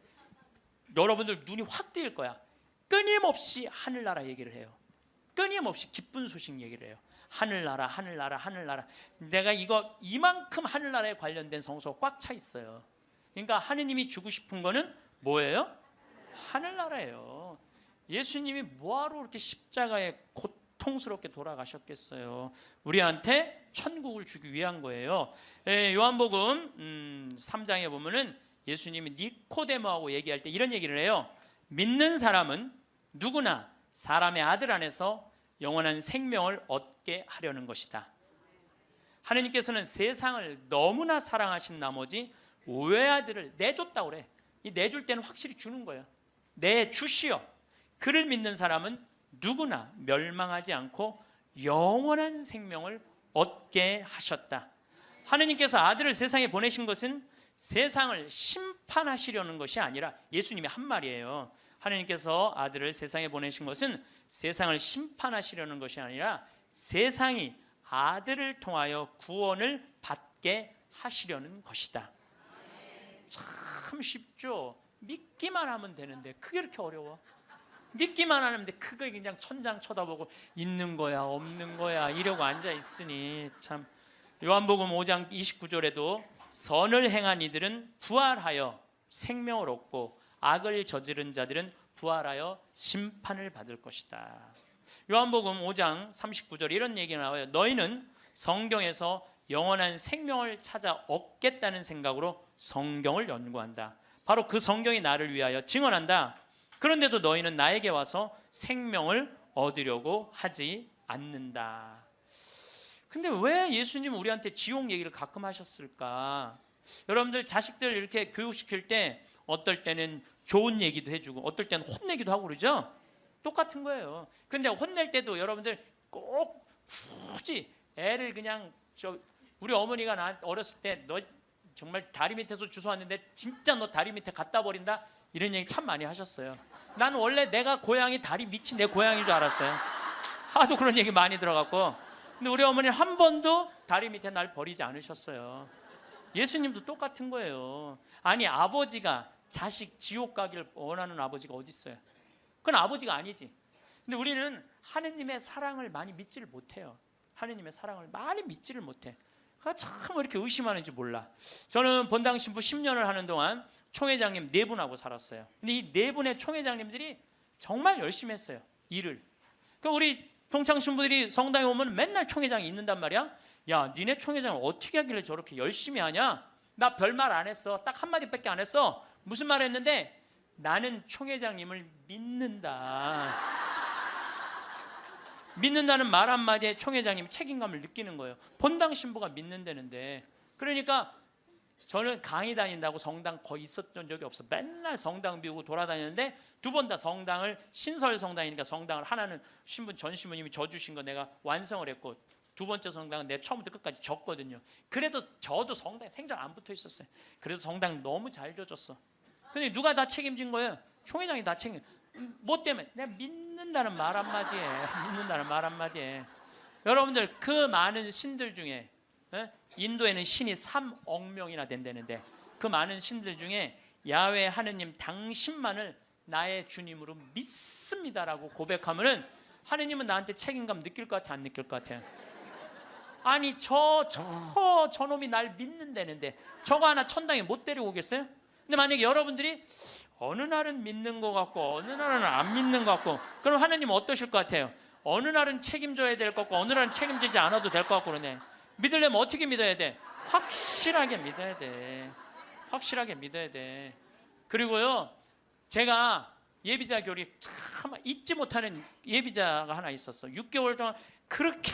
여러분들 눈이 확 뜨일 거야. 끊임없이 하늘나라 얘기를 해요. 끊임없이 기쁜 소식 얘기를 해요. 하늘나라 하늘나라 하늘나라. 내가 이만큼 하늘나라에 관련된 성서가 꽉 차 있어요. 그러니까 하느님이 주고 싶은 거는 뭐예요? 하늘나라예요. 예수님이 뭐하러 그렇게 십자가에 고통스럽게 돌아가셨겠어요? 우리한테 천국을 주기 위한 거예요. 요한복음 3장에 보면은 예수님이 니코데모하고 얘기할 때 이런 얘기를 해요. 믿는 사람은 누구나 사람의 아들 안에서 영원한 생명을 얻게 하려는 것이다. 하느님께서는 세상을 너무나 사랑하신 나머지 외아들을 내줬다고 그래. 이 내줄 때는 확실히 주는 거예요. 내주시어 그를 믿는 사람은 누구나 멸망하지 않고 영원한 생명을 얻게 하셨다. 하느님께서 아들을 세상에 보내신 것은 세상을 심판하시려는 것이 아니라, 예수님이 한 말이에요. 하느님께서 아들을 세상에 보내신 것은 세상을 심판하시려는 것이 아니라 세상이 아들을 통하여 구원을 받게 하시려는 것이다. 참 쉽죠? 믿기만 하면 되는데 그게 이렇게 어려워? 믿기만 하는데 그게 그냥 천장 쳐다보고 있는 거야 없는 거야 이러고 앉아 있으니 참. 요한복음 5장 29절에도 선을 행한 이들은 부활하여 생명을 얻고 악을 저지른 자들은 부활하여 심판을 받을 것이다. 요한복음 5장 39절에 이런 얘기가 나와요. 너희는 성경에서 영원한 생명을 찾아 얻겠다는 생각으로 성경을 연구한다. 바로 그 성경이 나를 위하여 증언한다. 그런데도 너희는 나에게 와서 생명을 얻으려고 하지 않는다. 근데 왜 예수님은 우리한테 지옥 얘기를 가끔 하셨을까? 여러분들 자식들 이렇게 교육시킬 때 어떨 때는 좋은 얘기도 해주고 어떨 때는 혼내기도 하고 그러죠? 똑같은 거예요. 근데 혼낼 때도 여러분들 꼭 굳이 애를 그냥 우리 어머니가 나 어렸을 때 너 정말 다리 밑에서 주워왔는데 진짜 너 다리 밑에 갖다 버린다? 이런 얘기 참 많이 하셨어요. 나는 원래 내가 고향이 다리 밑이 내 고향인 줄 알았어요. 하도 그런 얘기 많이 들어갖고. 근데 우리 어머니는 한 번도 다리 밑에 날 버리지 않으셨어요. 예수님도 똑같은 거예요. 아니 아버지가 자식 지옥 가기를 원하는 아버지가 어디 있어요? 그건 아버지가 아니지. 근데 우리는 하느님의 사랑을 많이 믿지를 못해요. 하느님의 사랑을 많이 믿지를 못해. 참 이렇게 의심하는지 몰라. 저는 본당 신부 10년을 하는 동안 총회장님 4분하고 살았어요. 근데 이 4분의 총회장님들이 정말 열심히 했어요. 일을. 그러니까 우리 동창 신부들이 성당에 오면 맨날 총회장이 있는단 말이야. 야, 니네 총회장을 어떻게 하길래 저렇게 열심히 하냐? 나 별말 안 했어. 딱 한마디밖에 안 했어. 무슨 말 했는데? 나는 총회장님을 믿는다. 믿는다는 말 한마디에 총회장님이 책임감을 느끼는 거예요. 본당 신부가 믿는다는데. 그러니까 저는 강의 다닌다고 성당 거의 있었던 적이 없어. 맨날 성당 비우고 돌아다녔는데 2번 다 성당을, 신설 성당이니까 성당을 하나는 전 신부님이 져주신 거 내가 완성을 했고 2번째 성당은 내가 처음부터 끝까지 졌거든요. 그래도 저도 성당에 생전 안 붙어 있었어요. 그래도 성당 너무 잘 져줬어. 근데 누가 다 책임진 거예요? 총회장이 다 책임. 뭐 때문에? 내가 믿는다는 말 한마디에. 믿는다는 말 한마디에. 여러분들 그 많은 신들 중에 인도에는 신이 3억 명이나 된다는데 그 많은 신들 중에 야훼 하느님 당신만을 나의 주님으로 믿습니다라고 고백하면은 하느님은 나한테 책임감 느낄 것 같아 안 느낄 것 같아? 아니 저놈이 날 믿는다는데 저거 하나 천당에 못 데려오겠어요? 근데 만약에 여러분들이 어느 날은 믿는 것 같고 어느 날은 안 믿는 것 같고 그럼 하느님은 어떠실 것 같아요? 어느 날은 책임져야 될 것 같고 어느 날은 책임지지 않아도 될 것 같고 그러네. 믿으려면 어떻게 믿어야 돼? 확실하게 믿어야 돼. 확실하게 믿어야 돼. 그리고요, 제가 예비자 교리 참 잊지 못하는 예비자가 하나 있었어. 6개월 동안 그렇게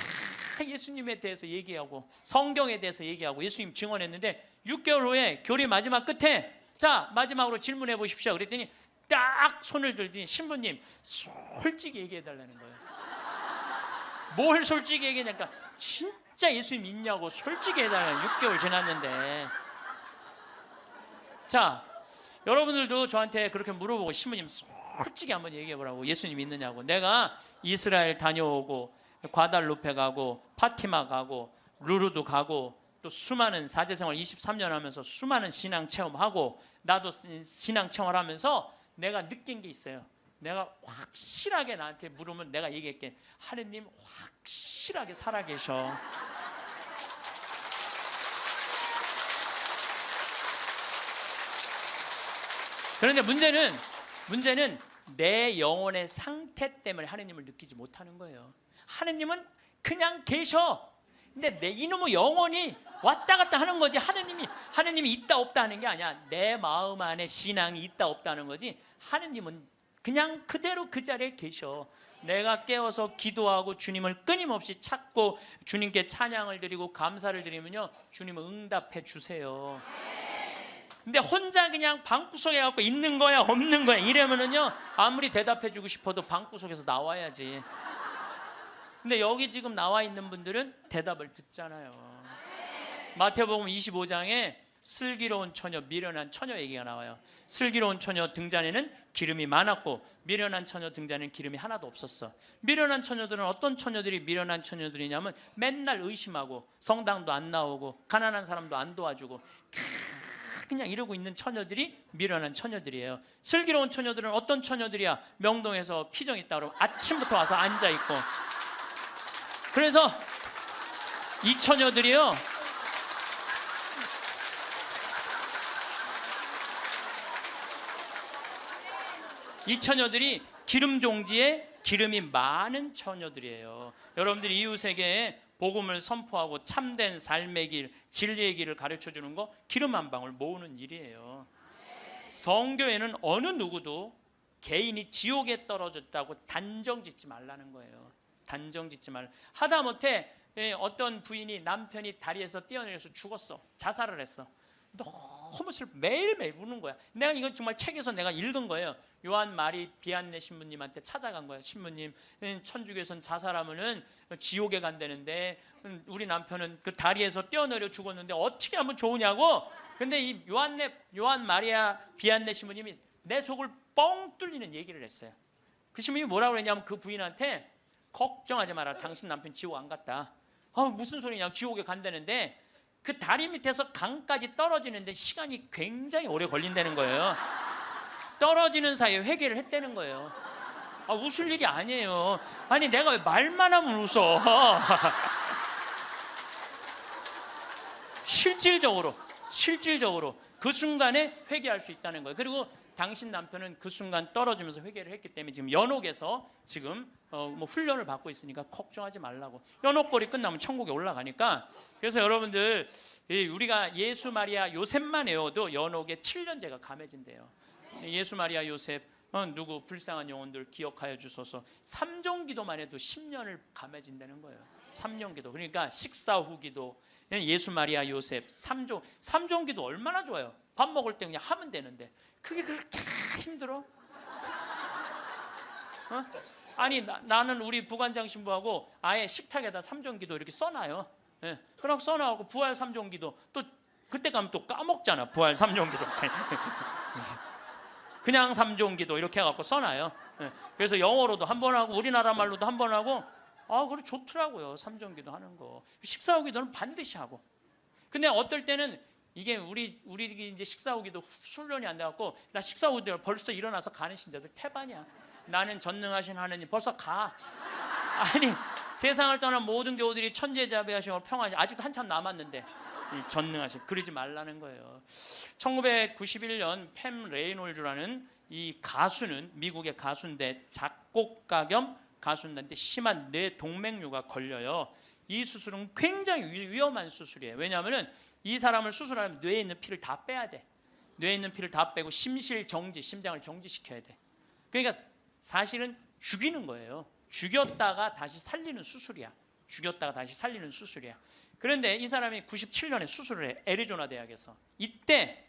예수님에 대해서 얘기하고 성경에 대해서 얘기하고 예수님 증언했는데 6개월 후에 교리 마지막 끝에 자, 마지막으로 질문해 보십시오. 그랬더니 딱 손을 들더니 신부님 솔직히 얘기해 달라는 거예요. 뭘 솔직히 얘기하냐니까 진짜 예수님 믿냐고 솔직히 해달라는 6개월 지났는데. 자, 여러분들도 저한테 그렇게 물어보고 신부님 솔직히 한번 얘기해 보라고 예수님 믿느냐고. 내가 이스라엘 다녀오고 과달루페 가고 파티마 가고 루르도 가고 또 수많은 사제생활 23년 하면서 수많은 신앙 체험하고 나도 신앙 체험하면서 내가 느낀 게 있어요. 내가 확실하게 나한테 물으면 내가 얘기할게. 하느님 확실하게 살아계셔. 그런데 문제는 내 영혼의 상태 때문에 하느님을 느끼지 못하는 거예요. 하느님은 그냥 계셔. 근데 내 이놈의 영혼이 왔다 갔다 하는 거지. 하느님이 있다 없다 하는 게 아니야. 내 마음 안에 신앙이 있다 없다는 거지. 하느님은 그냥 그대로 그 자리에 계셔. 내가 깨어서 기도하고 주님을 끊임없이 찾고 주님께 찬양을 드리고 감사를 드리면요, 주님은 응답해 주세요. 근데 혼자 그냥 방구석에 갖고 있는 거야 없는 거야 이러면은요, 아무리 대답해 주고 싶어도 방구석에서 나와야지. 근데 여기 지금 나와 있는 분들은 대답을 듣잖아요. 마태복음 25장에 슬기로운 처녀, 미련한 처녀 얘기가 나와요. 슬기로운 처녀 등잔에는 기름이 많았고 미련한 처녀 등잔에는 기름이 하나도 없었어. 미련한 처녀들은 어떤 처녀들이 미련한 처녀들이냐면 맨날 의심하고 성당도 안 나오고 가난한 사람도 안 도와주고 그냥 이러고 있는 처녀들이 미련한 처녀들이에요. 슬기로운 처녀들은 어떤 처녀들이야? 명동에서 피정 있다 그러면 아침부터 와서 앉아있고. 그래서 이 처녀들이요, 이 처녀들이 기름 종지에 기름이 많은 처녀들이에요. 여러분들이 이웃에게 복음을 선포하고 참된 삶의 길, 진리의 길을 가르쳐주는 거 기름 한 방울 모으는 일이에요. 성교에는 어느 누구도 개인이 지옥에 떨어졌다고 단정 짓지 말라는 거예요. 단정 짓지 말라. 하다못해 어떤 부인이 남편이 다리에서 뛰어내려서 죽었어. 자살을 했어. 너무 슬퍼. 매일매일 우는 거야. 내가 이건 정말 책에서 내가 읽은 거예요. 요한 마리 비안네 신부님한테 찾아간 거예요. 신부님, 천주교에서는 자살하면은 지옥에 간다는데 우리 남편은 그 다리에서 뛰어내려 죽었는데 어떻게 하면 좋으냐고. 근데 이 요한 마리아 비안네 신부님이 내 속을 뻥 뚫리는 얘기를 했어요. 그 신부님이 뭐라고 그랬냐면 그 부인한테 걱정하지 마라. 당신 남편 지옥 안 갔다. 무슨 소리냐. 지옥에 간다는데 그 다리 밑에서 강까지 떨어지는데 시간이 굉장히 오래 걸린다는 거예요. 떨어지는 사이에 회개를 했다는 거예요. 웃을 일이 아니에요. 아니 내가 왜 말만 하면 웃어. 실질적으로 그 순간에 회개할 수 있다는 거예요. 그리고 당신 남편은 그 순간 떨어지면서 회개를 했기 때문에 지금 연옥에서 지금 훈련을 받고 있으니까 걱정하지 말라고. 연옥벌이 끝나면 천국에 올라가니까. 그래서 여러분들 우리가 예수 마리아 요셉만 외워도 연옥에 7년제가 감해진대요. 예수 마리아 요셉 누구 불쌍한 영혼들 기억하여 주소서. 3종 기도만 해도 10년을 감해진다는 거예요. 3종 기도. 그러니까 식사 후 기도, 예수 마리아 요셉 3종 기도 얼마나 좋아요. 밥 먹을 때 그냥 하면 되는데 그게 그렇게 힘들어? 아니 나는 우리 부관장 신부하고 아예 식탁에다 3종 기도 이렇게 써놔요. 그럼 써놔고 부활 3종 기도 또 그때 가면 또 까먹잖아. 부활 3종 기도 그냥 3종 기도 이렇게 해갖고 써놔요. 그래서 영어로도 한 번 하고 우리나라 말로도 한 번 하고 그래 좋더라고요. 3종 기도 하는 거. 식사 후 기도는 반드시 하고. 근데 어떨 때는 이게 우리 이제 식사 후 기도 훈련이 안 돼갖고 나 식사 후 기도 벌써 일어나서 가는 신자들 태반이야. 나는 전능하신 하느님 벌써 가. 아니 세상을 떠난 모든 교우들이 천재자비하시고 평안하시 아직도 한참 남았는데 이 전능하신 그러지 말라는 거예요. 1991년 팸 레이놀즈라는 이 가수는 미국의 가수인데 작곡가 겸 가수인데 심한 뇌동맥류가 걸려요. 이 수술은 굉장히 위험한 수술이에요. 왜냐하면 이 사람을 수술하면 뇌에 있는 피를 다 빼야 돼. 뇌에 있는 피를 다 빼고 심실 정지, 심장을 정지시켜야 돼. 그러니까 사실은 죽이는 거예요. 죽였다가 다시 살리는 수술이야. 죽였다가 다시 살리는 수술이야. 그런데 이 사람이 97년에 수술을 해. 애리조나 대학에서. 이때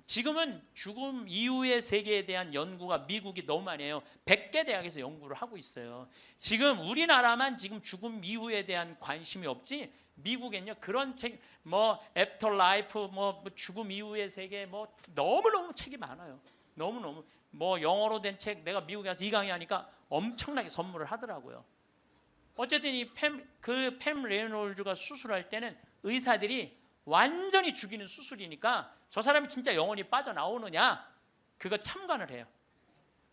지금은 죽음 이후의 세계에 대한 연구가 미국이 너무 많이 해요. 100개 대학에서 연구를 하고 있어요. 지금 우리나라만 지금 죽음 이후에 대한 관심이 없지, 미국엔요 그런 책, 뭐 애프터 라이프, 뭐 죽음 이후의 세계, 뭐 너무너무 책이 많아요. 너무너무 뭐 영어로 된 책, 내가 미국에 가서 이 강의하니까 엄청나게 선물을 하더라고요. 어쨌든 이 팸 레이놀즈가 수술할 때는 의사들이 완전히 죽이는 수술이니까 저 사람이 진짜 영혼이 빠져나오느냐, 그거 참관을 해요.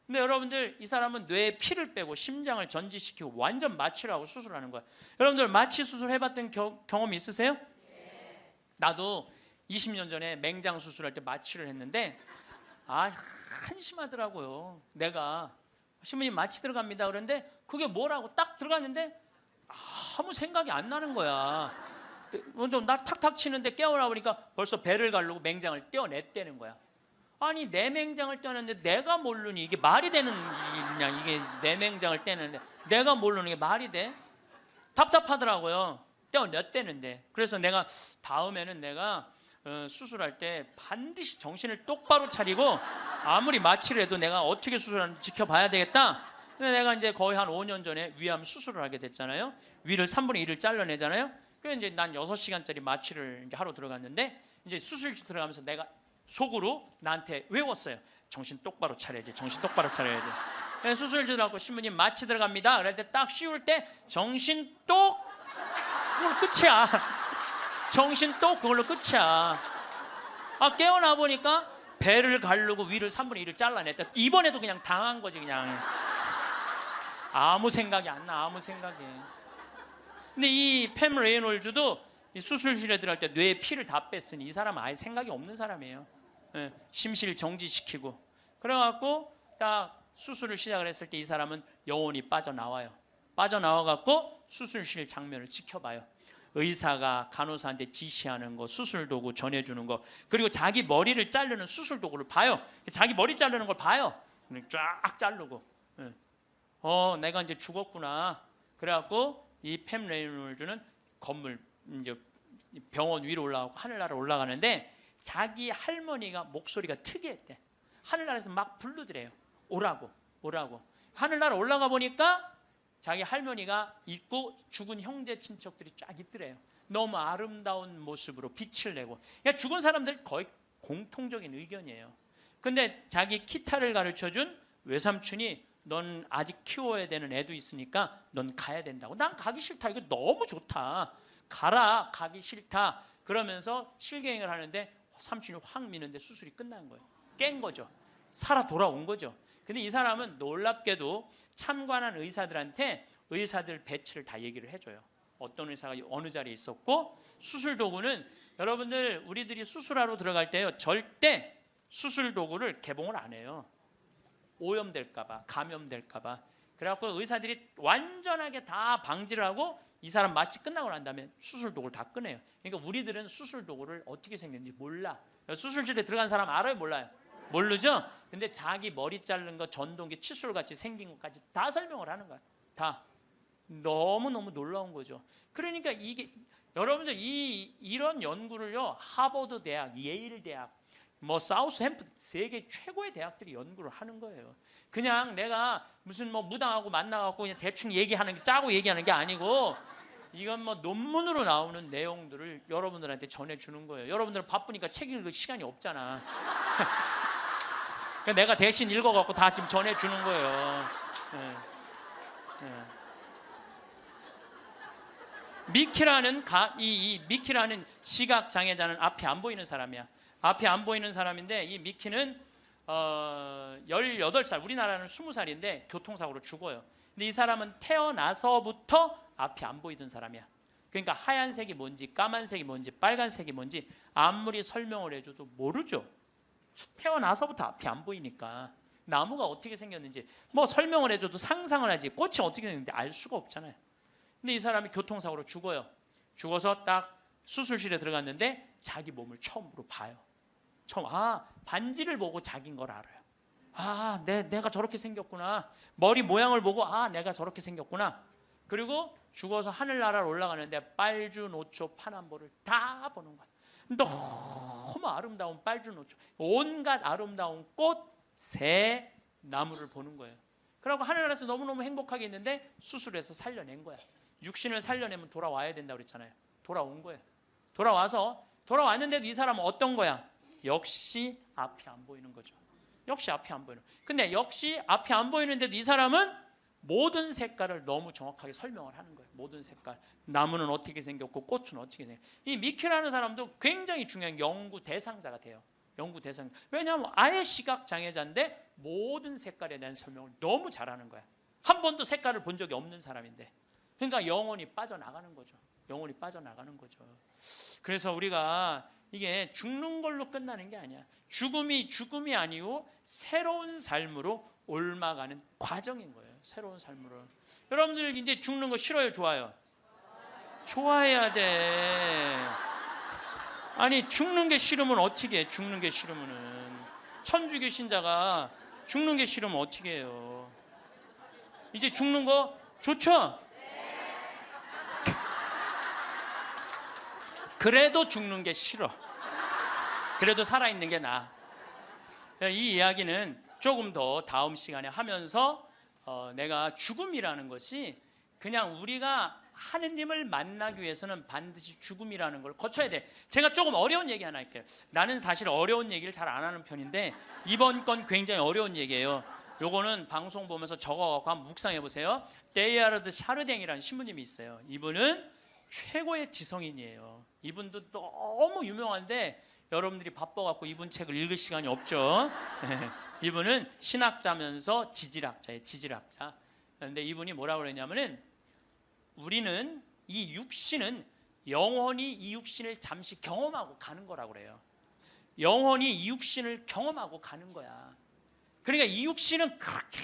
근데 여러분들, 이 사람은 뇌에 피를 빼고 심장을 전지시키고 완전 마취를 하고 수술하는 거야. 여러분들 마취 수술 해봤던 경험 있으세요? 네. 나도 20년 전에 맹장 수술할 때 마취를 했는데 한심하더라고요. 내가 신부님 마취 들어갑니다 그런데 그게 뭐라고 딱 들어갔는데 아무 생각이 안 나는 거야. 나 탁탁 치는데 깨어나 보니까 벌써 배를 가르고 맹장을 떼어냈다는 거야. 아니 내 맹장을 떼어냈는데 내가 모르니 이게 말이 되는 일이냐, 이게 내 맹장을 떼는데 내가 모르는 게 말이 돼? 답답하더라고요. 떼어냈다는데. 그래서 내가 다음에는 내가 수술할 때 반드시 정신을 똑바로 차리고 아무리 마취를 해도 내가 어떻게 수술하는지 지켜봐야 되겠다. 근데 내가 이제 거의 한 5년 전에 위암 수술을 하게 됐잖아요. 위를 3분의 1을 잘라내잖아요. 그래서 이제 난 6시간짜리 마취를 이제 하러 들어갔는데, 이제 수술실 들어가면서 내가 속으로 나한테 외웠어요. 정신 똑바로 차려야지, 정신 똑바로 차려야지. 그래서 수술실 들어가고 신부님 마취 들어갑니다. 그랬을 때 딱 씌울 때 정신 똑, 그걸로 끝이야. 정신 똑, 그걸로 끝이야. 깨어나 보니까 배를 가르고 위를 3분의 1을 잘라냈다. 이번에도 그냥 당한 거지. 그냥 아무 생각이 안 나, 아무 생각이. 근데 이 팸 레이놀즈도 이 수술실에 들어갈 때 뇌에 피를 다 뺐으니 이 사람은 아예 생각이 없는 사람이에요. 심실 정지시키고. 그래갖고 딱 수술을 시작을 했을 때 이 사람은 영혼이 빠져나와요. 빠져나와갖고 수술실 장면을 지켜봐요. 의사가 간호사한테 지시하는 거, 수술 도구 전해주는 거, 그리고 자기 머리를 자르는 수술 도구를 봐요. 자기 머리 자르는 걸 봐요. 쫙 자르고, 내가 이제 죽었구나. 그래갖고 이 팸 레이놀즈는 건물, 이제 병원 위로 올라가고 하늘나라 올라가는데 자기 할머니가 목소리가 특이했대. 하늘나라에서 막 부르더래요. 오라고, 오라고. 하늘나라 올라가 보니까 자기 할머니가 있고 죽은 형제 친척들이 쫙 있더래요. 너무 아름다운 모습으로 빛을 내고. 그러니까 죽은 사람들 거의 공통적인 의견이에요. 근데 자기 기타를 가르쳐준 외삼촌이 넌 아직 키워야 되는 애도 있으니까 넌 가야 된다고. 난 가기 싫다. 이거 너무 좋다. 가라. 가기 싫다. 그러면서 실갱이를 하는데 삼촌이 확 미는데 수술이 끝난 거예요. 깬 거죠. 살아 돌아온 거죠. 근데 이 사람은 놀랍게도 참관한 의사들한테 의사들 배치를 다 얘기를 해줘요. 어떤 의사가 어느 자리에 있었고, 수술 도구는 여러분들 우리들이 수술하러 들어갈 때요 절대 수술 도구를 개봉을 안 해요. 오염될까봐, 감염될까봐. 그래갖고 의사들이 완전하게 다 방지를 하고 이 사람 마취 끝나고 난 다음에 수술 도구를 다 꺼내요. 그러니까 우리들은 수술 도구를 어떻게 생겼는지 몰라. 수술실에 들어간 사람 알아요, 몰라요? 모르죠? 근데 자기 머리 자르는 거, 전동기, 칫솔같이 생긴 것까지 다 설명을 하는 거야. 다. 너무너무 놀라운 거죠. 그러니까 이게 여러분들 이런 연구를요 하버드 대학, 예일 대학, 뭐 사우스햄프턴, 세계 최고의 대학들이 연구를 하는 거예요. 그냥 내가 무슨 뭐 무당하고 만나갖고 그냥 대충 얘기하는 게, 짜고 얘기하는 게 아니고 이건 뭐 논문으로 나오는 내용들을 여러분들한테 전해주는 거예요. 여러분들은 바쁘니까 책 읽을 시간이 없잖아. 내가 대신 읽어갖고 다 지금 전해주는 거예요. 미키라는 미키라는 시각 장애자는 앞이 안 보이는 사람이야. 앞이 안 보이는 사람인데 이 미키는 18살, 우리나라는 20살인데 교통사고로 죽어요. 근데 이 사람은 태어나서부터 앞이 안 보이던 사람이야. 그러니까 하얀색이 뭔지, 까만색이 뭔지, 빨간색이 뭔지 아무리 설명을 해줘도 모르죠. 태어나서부터 앞이 안 보이니까. 나무가 어떻게 생겼는지 뭐 설명을 해줘도 상상을 하지 꽃이 어떻게 생겼는지 알 수가 없잖아요. 근데 이 사람이 교통사고로 죽어요. 죽어서 딱 수술실에 들어갔는데 자기 몸을 처음으로 봐요. 반지를 보고 자기인 걸 알아요. 내가 저렇게 생겼구나. 머리 모양을 보고 내가 저렇게 생겼구나. 그리고 죽어서 하늘나라로 올라가는데 빨주노초 파남보를 다 보는 거야. 너무 아름다운 빨주노초, 온갖 아름다운 꽃, 새, 나무를 보는 거예요. 그러고 하늘나라에서 너무너무 행복하게 있는데 수술해서 살려낸 거야. 육신을 살려내면 돌아와야 된다고 그랬잖아요. 돌아온 거예요. 돌아왔는데도 이 사람은 어떤 거야? 역시 앞이 안 보이는 거죠. 역시 앞이 안 보이는. 근데 역시 앞이 안 보이는데도 이 사람은 모든 색깔을 너무 정확하게 설명을 하는 거예요. 모든 색깔. 나무는 어떻게 생겼고 꽃은 어떻게 생겼고. 이 미키라는 사람도 굉장히 중요한 연구 대상자가 돼요. 연구 대상. 왜냐하면 아예 시각 장애자인데 모든 색깔에 대한 설명을 너무 잘하는 거야. 한 번도 색깔을 본 적이 없는 사람인데. 그러니까 영혼이 빠져나가는 거죠. 영혼이 빠져나가는 거죠. 그래서 우리가 이게 죽는 걸로 끝나는 게 아니야. 죽음이 아니고 새로운 삶으로 옮아가는 과정인 거예요. 새로운 삶으로. 여러분들 이제 죽는 거 싫어요, 좋아요? 좋아해야 돼. 아니 죽는 게 싫으면 어떻게 해? 죽는 게 싫으면은 천주교 신자가 죽는 게 싫으면 어떻게 해요? 이제 죽는 거 좋죠? 그래도 죽는 게 싫어. 그래도 살아있는 게 나아. 이 이야기는 조금 더 다음 시간에 하면서 내가 죽음이라는 것이 그냥 우리가 하느님을 만나기 위해서는 반드시 죽음이라는 걸 거쳐야 돼. 제가 조금 어려운 얘기 하나 할게요. 나는 사실 어려운 얘기를 잘 안 하는 편인데 이번 건 굉장히 어려운 얘기예요. 요거는 방송 보면서 적어갖고 한번 묵상해 보세요. 데이아르드 샤르댕이라는 신부님이 있어요. 이분은 최고의 지성인이에요. 이분도 너무 유명한데 여러분들이 바빠갖고 이분 책을 읽을 시간이 없죠. 이분은 신학자면서 지질학자예요. 지질학자. 그런데 이분이 뭐라고 그러냐면은 우리는 이 육신은 영원히 이 육신을 잠시 경험하고 가는 거라고 그래요. 영원히 이 육신을 경험하고 가는 거야. 그러니까 이 육신은 그렇게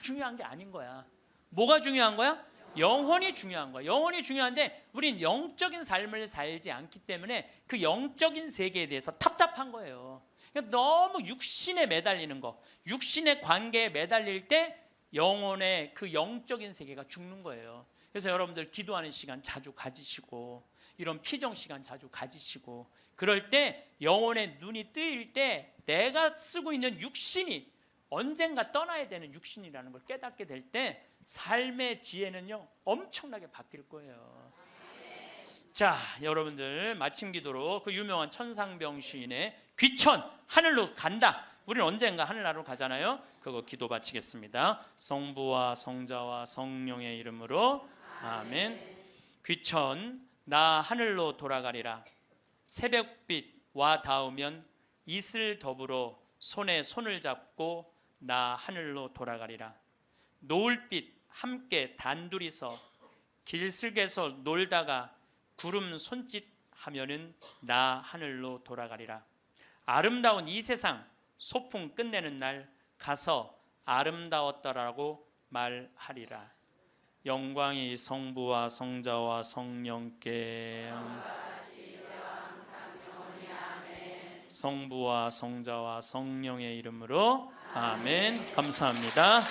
중요한 게 아닌 거야. 뭐가 중요한 거야? 영혼이 중요한 거야. 영혼이 중요한데 우린 영적인 삶을 살지 않기 때문에 그 영적인 세계에 대해서 답답한 거예요. 그러니까 너무 육신에 매달리는 거, 육신의 관계에 매달릴 때 영혼의 그 영적인 세계가 죽는 거예요. 그래서 여러분들 기도하는 시간 자주 가지시고 이런 피정 시간 자주 가지시고 그럴 때 영혼의 눈이 뜨일 때 내가 쓰고 있는 육신이 언젠가 떠나야 되는 육신이라는 걸 깨닫게 될 때 삶의 지혜는요 엄청나게 바뀔 거예요. 자, 여러분들 마침 기도로 그 유명한 천상병 시인의 귀천 하늘로 간다. 우리는 언젠가 하늘나라로 가잖아요. 그거 기도 바치겠습니다. 성부와 성자와 성령의 이름으로 아멘. 귀천 나 하늘로 돌아가리라. 새벽빛 와 닿으면 이슬 더불어 손에 손을 잡고 나 하늘로 돌아가리라. 노을빛 함께 단둘이서 길슬개서 놀다가 구름 손짓하면은 나 하늘로 돌아가리라. 아름다운 이 세상 소풍 끝내는 날 가서 아름다웠더라고 말하리라. 영광이 성부와 성자와 성령께 성부와 성자와 성령의 이름으로 아멘. 감사합니다.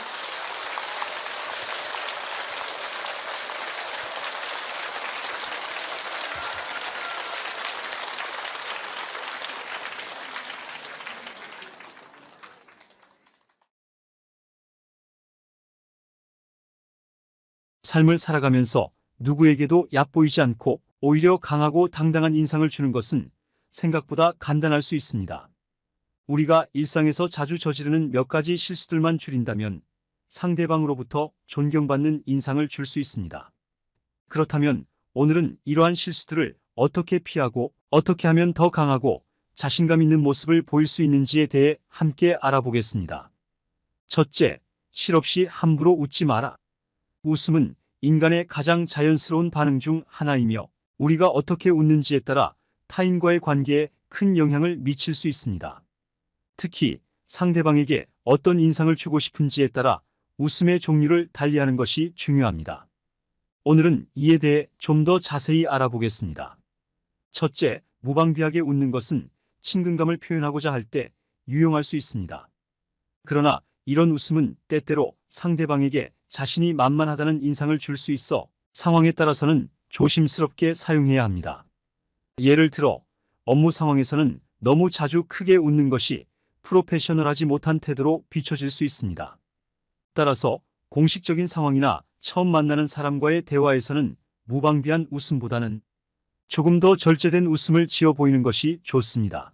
삶을 살아가면서 누구에게도 얕보이지 않고 오히려 강하고 당당한 인상을 주는 것은 생각보다 간단할 수 있습니다. 우리가 일상에서 자주 저지르는 몇 가지 실수들만 줄인다면 상대방으로부터 존경받는 인상을 줄 수 있습니다. 그렇다면 오늘은 이러한 실수들을 어떻게 피하고 어떻게 하면 더 강하고 자신감 있는 모습을 보일 수 있는지에 대해 함께 알아보겠습니다. 첫째, 실없이 함부로 웃지 마라. 웃음은 인간의 가장 자연스러운 반응 중 하나이며 우리가 어떻게 웃는지에 따라 타인과의 관계에 큰 영향을 미칠 수 있습니다. 특히 상대방에게 어떤 인상을 주고 싶은지에 따라 웃음의 종류를 달리하는 것이 중요합니다. 오늘은 이에 대해 좀 더 자세히 알아보겠습니다. 첫째, 무방비하게 웃는 것은 친근감을 표현하고자 할 때 유용할 수 있습니다. 그러나 이런 웃음은 때때로 상대방에게 자신이 만만하다는 인상을 줄 수 있어 상황에 따라서는 조심스럽게 사용해야 합니다. 예를 들어 업무 상황에서는 너무 자주 크게 웃는 것이 프로페셔널하지 못한 태도로 비춰질 수 있습니다. 따라서 공식적인 상황이나 처음 만나는 사람과의 대화에서는 무방비한 웃음보다는 조금 더 절제된 웃음을 지어 보이는 것이 좋습니다.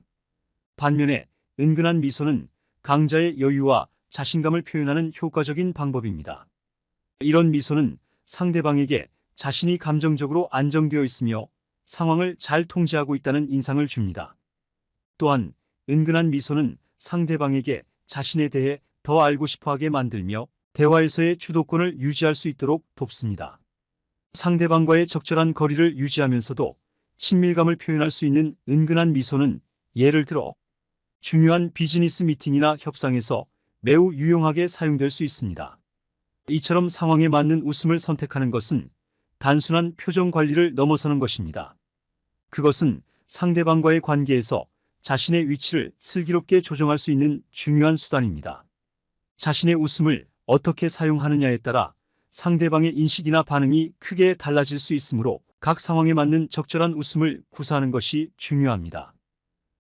반면에 은근한 미소는 강자의 여유와 자신감을 표현하는 효과적인 방법입니다. 이런 미소는 상대방에게 자신이 감정적으로 안정되어 있으며 상황을 잘 통제하고 있다는 인상을 줍니다. 또한 은근한 미소는 상대방에게 자신에 대해 더 알고 싶어하게 만들며 대화에서의 주도권을 유지할 수 있도록 돕습니다. 상대방과의 적절한 거리를 유지하면서도 친밀감을 표현할 수 있는 은근한 미소는 예를 들어 중요한 비즈니스 미팅이나 협상에서 매우 유용하게 사용될 수 있습니다. 이처럼 상황에 맞는 웃음을 선택하는 것은 단순한 표정 관리를 넘어서는 것입니다. 그것은 상대방과의 관계에서 자신의 위치를 슬기롭게 조정할 수 있는 중요한 수단입니다. 자신의 웃음을 어떻게 사용하느냐에 따라 상대방의 인식이나 반응이 크게 달라질 수 있으므로 각 상황에 맞는 적절한 웃음을 구사하는 것이 중요합니다.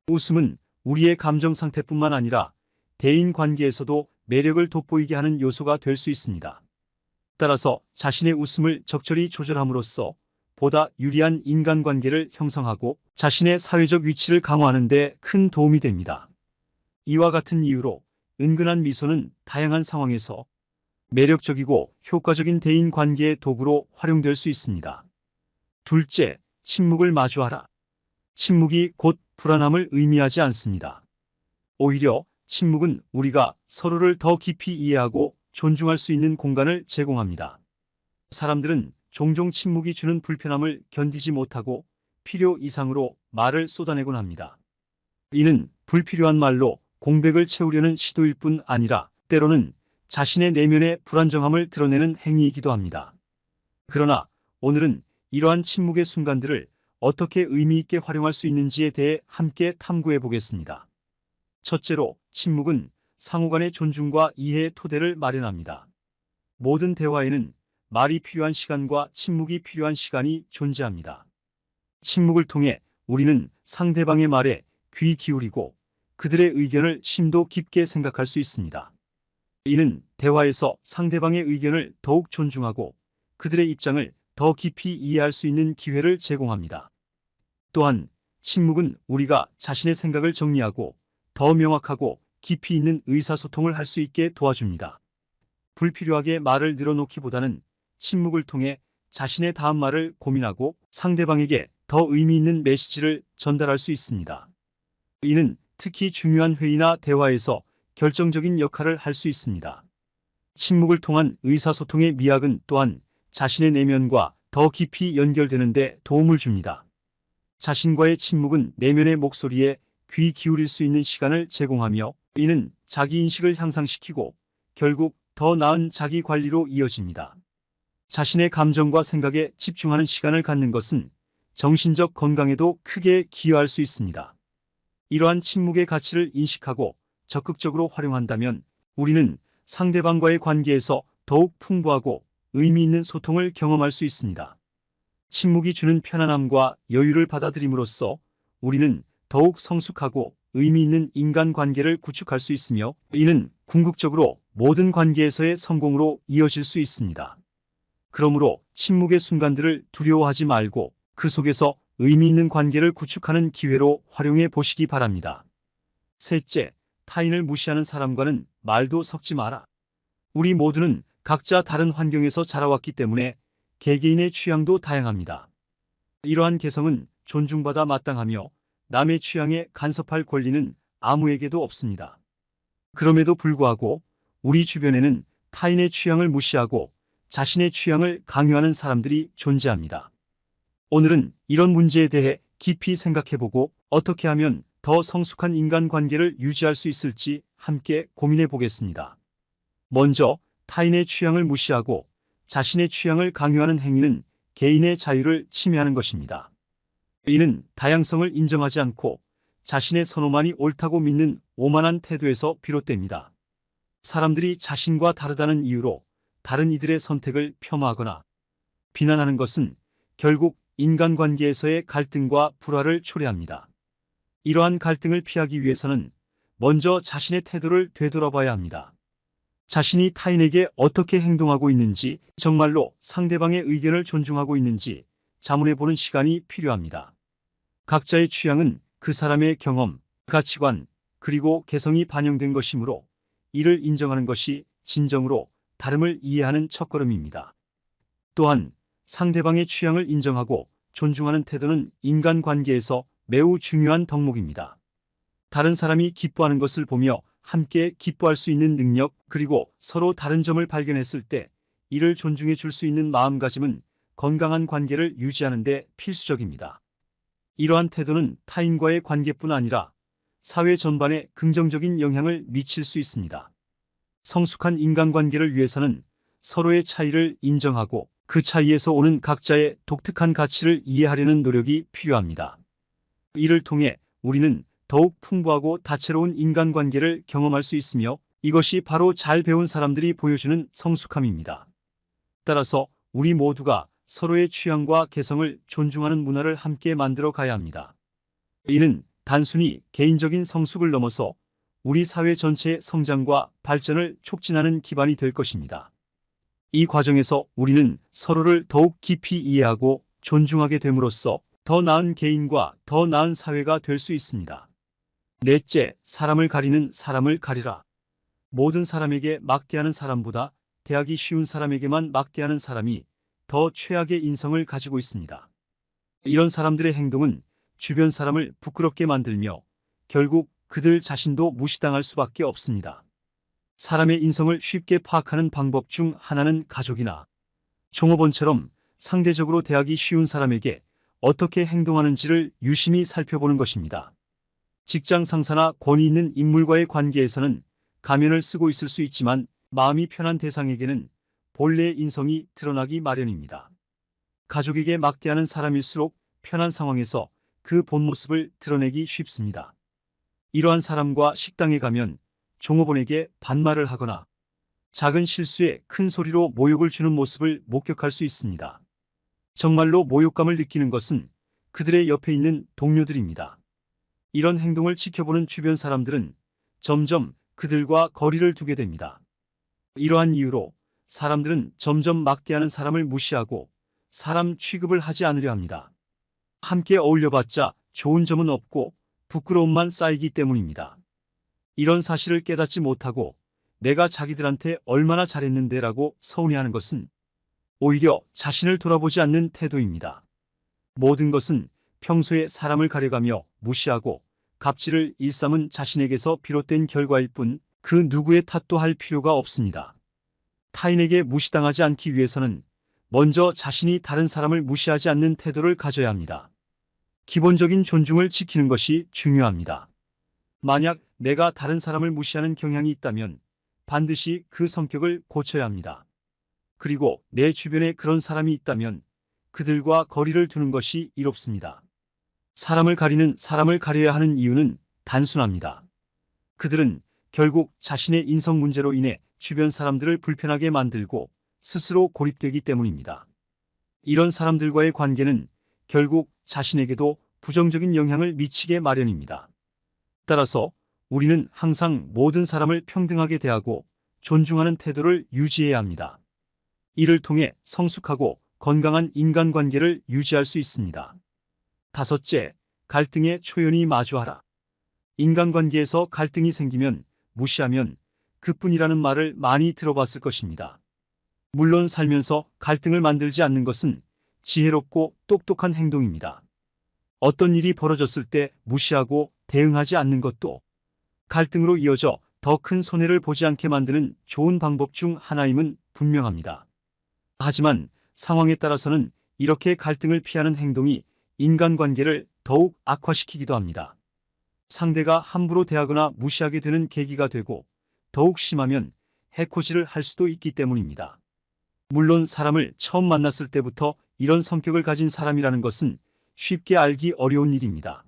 웃음은 우리의 감정 상태뿐만 아니라 대인 관계에서도 매력을 돋보이게 하는 요소가 될 수 있습니다. 따라서 자신의 웃음을 적절히 조절함으로써 보다 유리한 인간관계를 형성하고 자신의 사회적 위치를 강화하는 데 큰 도움이 됩니다. 이와 같은 이유로 은근한 미소는 다양한 상황에서 매력적이고 효과적인 대인 관계의 도구로 활용될 수 있습니다. 둘째, 침묵을 마주하라. 침묵이 곧 불안함을 의미하지 않습니다. 오히려 침묵은 우리가 서로를 더 깊이 이해하고 존중할 수 있는 공간을 제공합니다. 사람들은 종종 침묵이 주는 불편함을 견디지 못하고 필요 이상으로 말을 쏟아내곤 합니다. 이는 불필요한 말로 공백을 채우려는 시도일 뿐 아니라 때로는 자신의 내면의 불안정함을 드러내는 행위이기도 합니다. 그러나 오늘은 이러한 침묵의 순간들을 어떻게 의미 있게 활용할 수 있는지에 대해 함께 탐구해 보겠습니다. 첫째로, 침묵은 상호간의 존중과 이해의 토대를 마련합니다. 모든 대화에는 말이 필요한 시간과 침묵이 필요한 시간이 존재합니다. 침묵을 통해 우리는 상대방의 말에 귀 기울이고 그들의 의견을 심도 깊게 생각할 수 있습니다. 이는 대화에서 상대방의 의견을 더욱 존중하고 그들의 입장을 더 깊이 이해할 수 있는 기회를 제공합니다. 또한 침묵은 우리가 자신의 생각을 정리하고 더 명확하고 깊이 있는 의사소통을 할 수 있게 도와줍니다. 불필요하게 말을 늘어놓기보다는 침묵을 통해 자신의 다음 말을 고민하고 상대방에게 더 의미 있는 메시지를 전달할 수 있습니다. 이는 특히 중요한 회의나 대화에서 결정적인 역할을 할 수 있습니다. 침묵을 통한 의사소통의 미학은 또한 자신의 내면과 더 깊이 연결되는 데 도움을 줍니다. 자신과의 침묵은 내면의 목소리에 귀 기울일 수 있는 시간을 제공하며 이는 자기인식을 향상시키고 결국 더 나은 자기 관리로 이어집니다. 자신의 감정과 생각에 집중하는 시간을 갖는 것은 정신적 건강에도 크게 기여할 수 있습니다. 이러한 침묵의 가치를 인식하고 적극적으로 활용한다면 우리는 상대방과의 관계에서 더욱 풍부하고 의미 있는 소통을 경험할 수 있습니다. 침묵이 주는 편안함과 여유를 받아들임으로써 우리는 더욱 성숙하고 의미 있는 인간관계를 구축할 수 있으며 이는 궁극적으로 모든 관계에서의 성공으로 이어질 수 있습니다. 그러므로 침묵의 순간들을 두려워하지 말고 그 속에서 의미 있는 관계를 구축하는 기회로 활용해 보시기 바랍니다. 셋째, 타인을 무시하는 사람과는 말도 섞지 마라. 우리 모두는 각자 다른 환경에서 자라왔기 때문에 개개인의 취향도 다양합니다. 이러한 개성은 존중받아 마땅하며 남의 취향에 간섭할 권리는 아무에게도 없습니다. 그럼에도 불구하고 우리 주변에는 타인의 취향을 무시하고 자신의 취향을 강요하는 사람들이 존재합니다. 오늘은 이런 문제에 대해 깊이 생각해보고 어떻게 하면 더 성숙한 인간관계를 유지할 수 있을지 함께 고민해 보겠습니다. 먼저 타인의 취향을 무시하고 자신의 취향을 강요하는 행위는 개인의 자유를 침해하는 것입니다. 이는 다양성을 인정하지 않고 자신의 선호만이 옳다고 믿는 오만한 태도에서 비롯됩니다. 사람들이 자신과 다르다는 이유로 다른 이들의 선택을 폄하하거나 비난하는 것은 결국 인간관계에서의 갈등과 불화를 초래합니다. 이러한 갈등을 피하기 위해서는 먼저 자신의 태도를 되돌아봐야 합니다. 자신이 타인에게 어떻게 행동하고 있는지, 정말로 상대방의 의견을 존중하고 있는지 자문해보는 시간이 필요합니다. 각자의 취향은 그 사람의 경험, 가치관, 그리고 개성이 반영된 것이므로 이를 인정하는 것이 진정으로 다름을 이해하는 첫걸음입니다. 또한 상대방의 취향을 인정하고 존중하는 태도는 인간관계에서 매우 중요한 덕목입니다. 다른 사람이 기뻐하는 것을 보며 함께 기뻐할 수 있는 능력, 그리고 서로 다른 점을 발견했을 때 이를 존중해 줄 수 있는 마음가짐은 건강한 관계를 유지하는 데 필수적입니다. 이러한 태도는 타인과의 관계뿐 아니라 사회 전반에 긍정적인 영향을 미칠 수 있습니다. 성숙한 인간관계를 위해서는 서로의 차이를 인정하고 그 차이에서 오는 각자의 독특한 가치를 이해하려는 노력이 필요합니다. 이를 통해 우리는 더욱 풍부하고 다채로운 인간관계를 경험할 수 있으며 이것이 바로 잘 배운 사람들이 보여주는 성숙함입니다. 따라서 우리 모두가 서로의 취향과 개성을 존중하는 문화를 함께 만들어 가야 합니다. 이는 단순히 개인적인 성숙을 넘어서 우리 사회 전체의 성장과 발전을 촉진하는 기반이 될 것입니다. 이 과정에서 우리는 서로를 더욱 깊이 이해하고 존중하게 됨으로써 더 나은 개인과 더 나은 사회가 될 수 있습니다. 넷째, 사람을 가리는 사람을 가리라. 모든 사람에게 막대하는 사람보다 대하기 쉬운 사람에게만 막대하는 사람이 더 최악의 인성을 가지고 있습니다. 이런 사람들의 행동은 주변 사람을 부끄럽게 만들며 결국 그들 자신도 무시당할 수밖에 없습니다. 사람의 인성을 쉽게 파악하는 방법 중 하나는 가족이나 종업원처럼 상대적으로 대하기 쉬운 사람에게 어떻게 행동하는지를 유심히 살펴보는 것입니다. 직장 상사나 권위 있는 인물과의 관계에서는 가면을 쓰고 있을 수 있지만 마음이 편한 대상에게는 본래의 인성이 드러나기 마련입니다. 가족에게 막대하는 사람일수록 편한 상황에서 그 본 모습을 드러내기 쉽습니다. 이러한 사람과 식당에 가면 종업원에게 반말을 하거나 작은 실수에 큰 소리로 모욕을 주는 모습을 목격할 수 있습니다. 정말로 모욕감을 느끼는 것은 그들의 옆에 있는 동료들입니다. 이런 행동을 지켜보는 주변 사람들은 점점 그들과 거리를 두게 됩니다. 이러한 이유로 사람들은 점점 막대하는 사람을 무시하고 사람 취급을 하지 않으려 합니다. 함께 어울려봤자 좋은 점은 없고 부끄러움만 쌓이기 때문입니다. 이런 사실을 깨닫지 못하고 내가 자기들한테 얼마나 잘했는데라고 서운해하는 것은 오히려 자신을 돌아보지 않는 태도입니다. 모든 것은 평소에 사람을 가려가며 무시하고 갑질을 일삼은 자신에게서 비롯된 결과일 뿐 그 누구의 탓도 할 필요가 없습니다. 타인에게 무시당하지 않기 위해서는 먼저 자신이 다른 사람을 무시하지 않는 태도를 가져야 합니다. 기본적인 존중을 지키는 것이 중요합니다. 만약 내가 다른 사람을 무시하는 경향이 있다면 반드시 그 성격을 고쳐야 합니다. 그리고 내 주변에 그런 사람이 있다면 그들과 거리를 두는 것이 이롭습니다. 사람을 가리는 사람을 가려야 하는 이유는 단순합니다. 그들은 결국 자신의 인성 문제로 인해 주변 사람들을 불편하게 만들고 스스로 고립되기 때문입니다. 이런 사람들과의 관계는 결국 자신에게도 부정적인 영향을 미치게 마련입니다. 따라서 우리는 항상 모든 사람을 평등하게 대하고 존중하는 태도를 유지해야 합니다. 이를 통해 성숙하고 건강한 인간관계를 유지할 수 있습니다. 다섯째, 갈등에 초연히 마주하라. 인간관계에서 갈등이 생기면 무시하면 그뿐이라는 말을 많이 들어봤을 것입니다. 물론 살면서 갈등을 만들지 않는 것은 지혜롭고 똑똑한 행동입니다. 어떤 일이 벌어졌을 때 무시하고 대응하지 않는 것도 갈등으로 이어져 더 큰 손해를 보지 않게 만드는 좋은 방법 중 하나임은 분명합니다. 하지만 상황에 따라서는 이렇게 갈등을 피하는 행동이 인간관계를 더욱 악화시키기도 합니다. 상대가 함부로 대하거나 무시하게 되는 계기가 되고 더욱 심하면 해코지를 할 수도 있기 때문입니다. 물론 사람을 처음 만났을 때부터 이런 성격을 가진 사람이라는 것은 쉽게 알기 어려운 일입니다.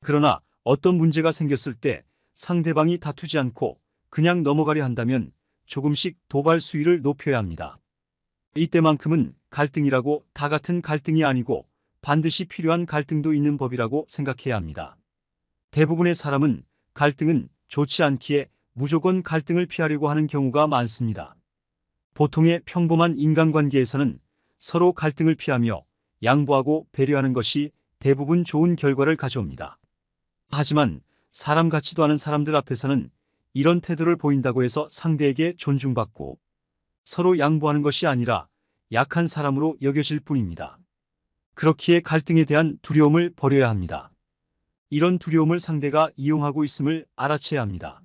그러나 어떤 문제가 생겼을 때 상대방이 다투지 않고 그냥 넘어가려 한다면 조금씩 도발 수위를 높여야 합니다. 이때만큼은 갈등이라고 다 같은 갈등이 아니고 반드시 필요한 갈등도 있는 법이라고 생각해야 합니다. 대부분의 사람은 갈등은 좋지 않기에 무조건 갈등을 피하려고 하는 경우가 많습니다. 보통의 평범한 인간관계에서는 서로 갈등을 피하며 양보하고 배려하는 것이 대부분 좋은 결과를 가져옵니다. 하지만 사람 같지도 않은 사람들 앞에서는 이런 태도를 보인다고 해서 상대에게 존중받고 서로 양보하는 것이 아니라 약한 사람으로 여겨질 뿐입니다. 그렇기에 갈등에 대한 두려움을 버려야 합니다. 이런 두려움을 상대가 이용하고 있음을 알아채야 합니다.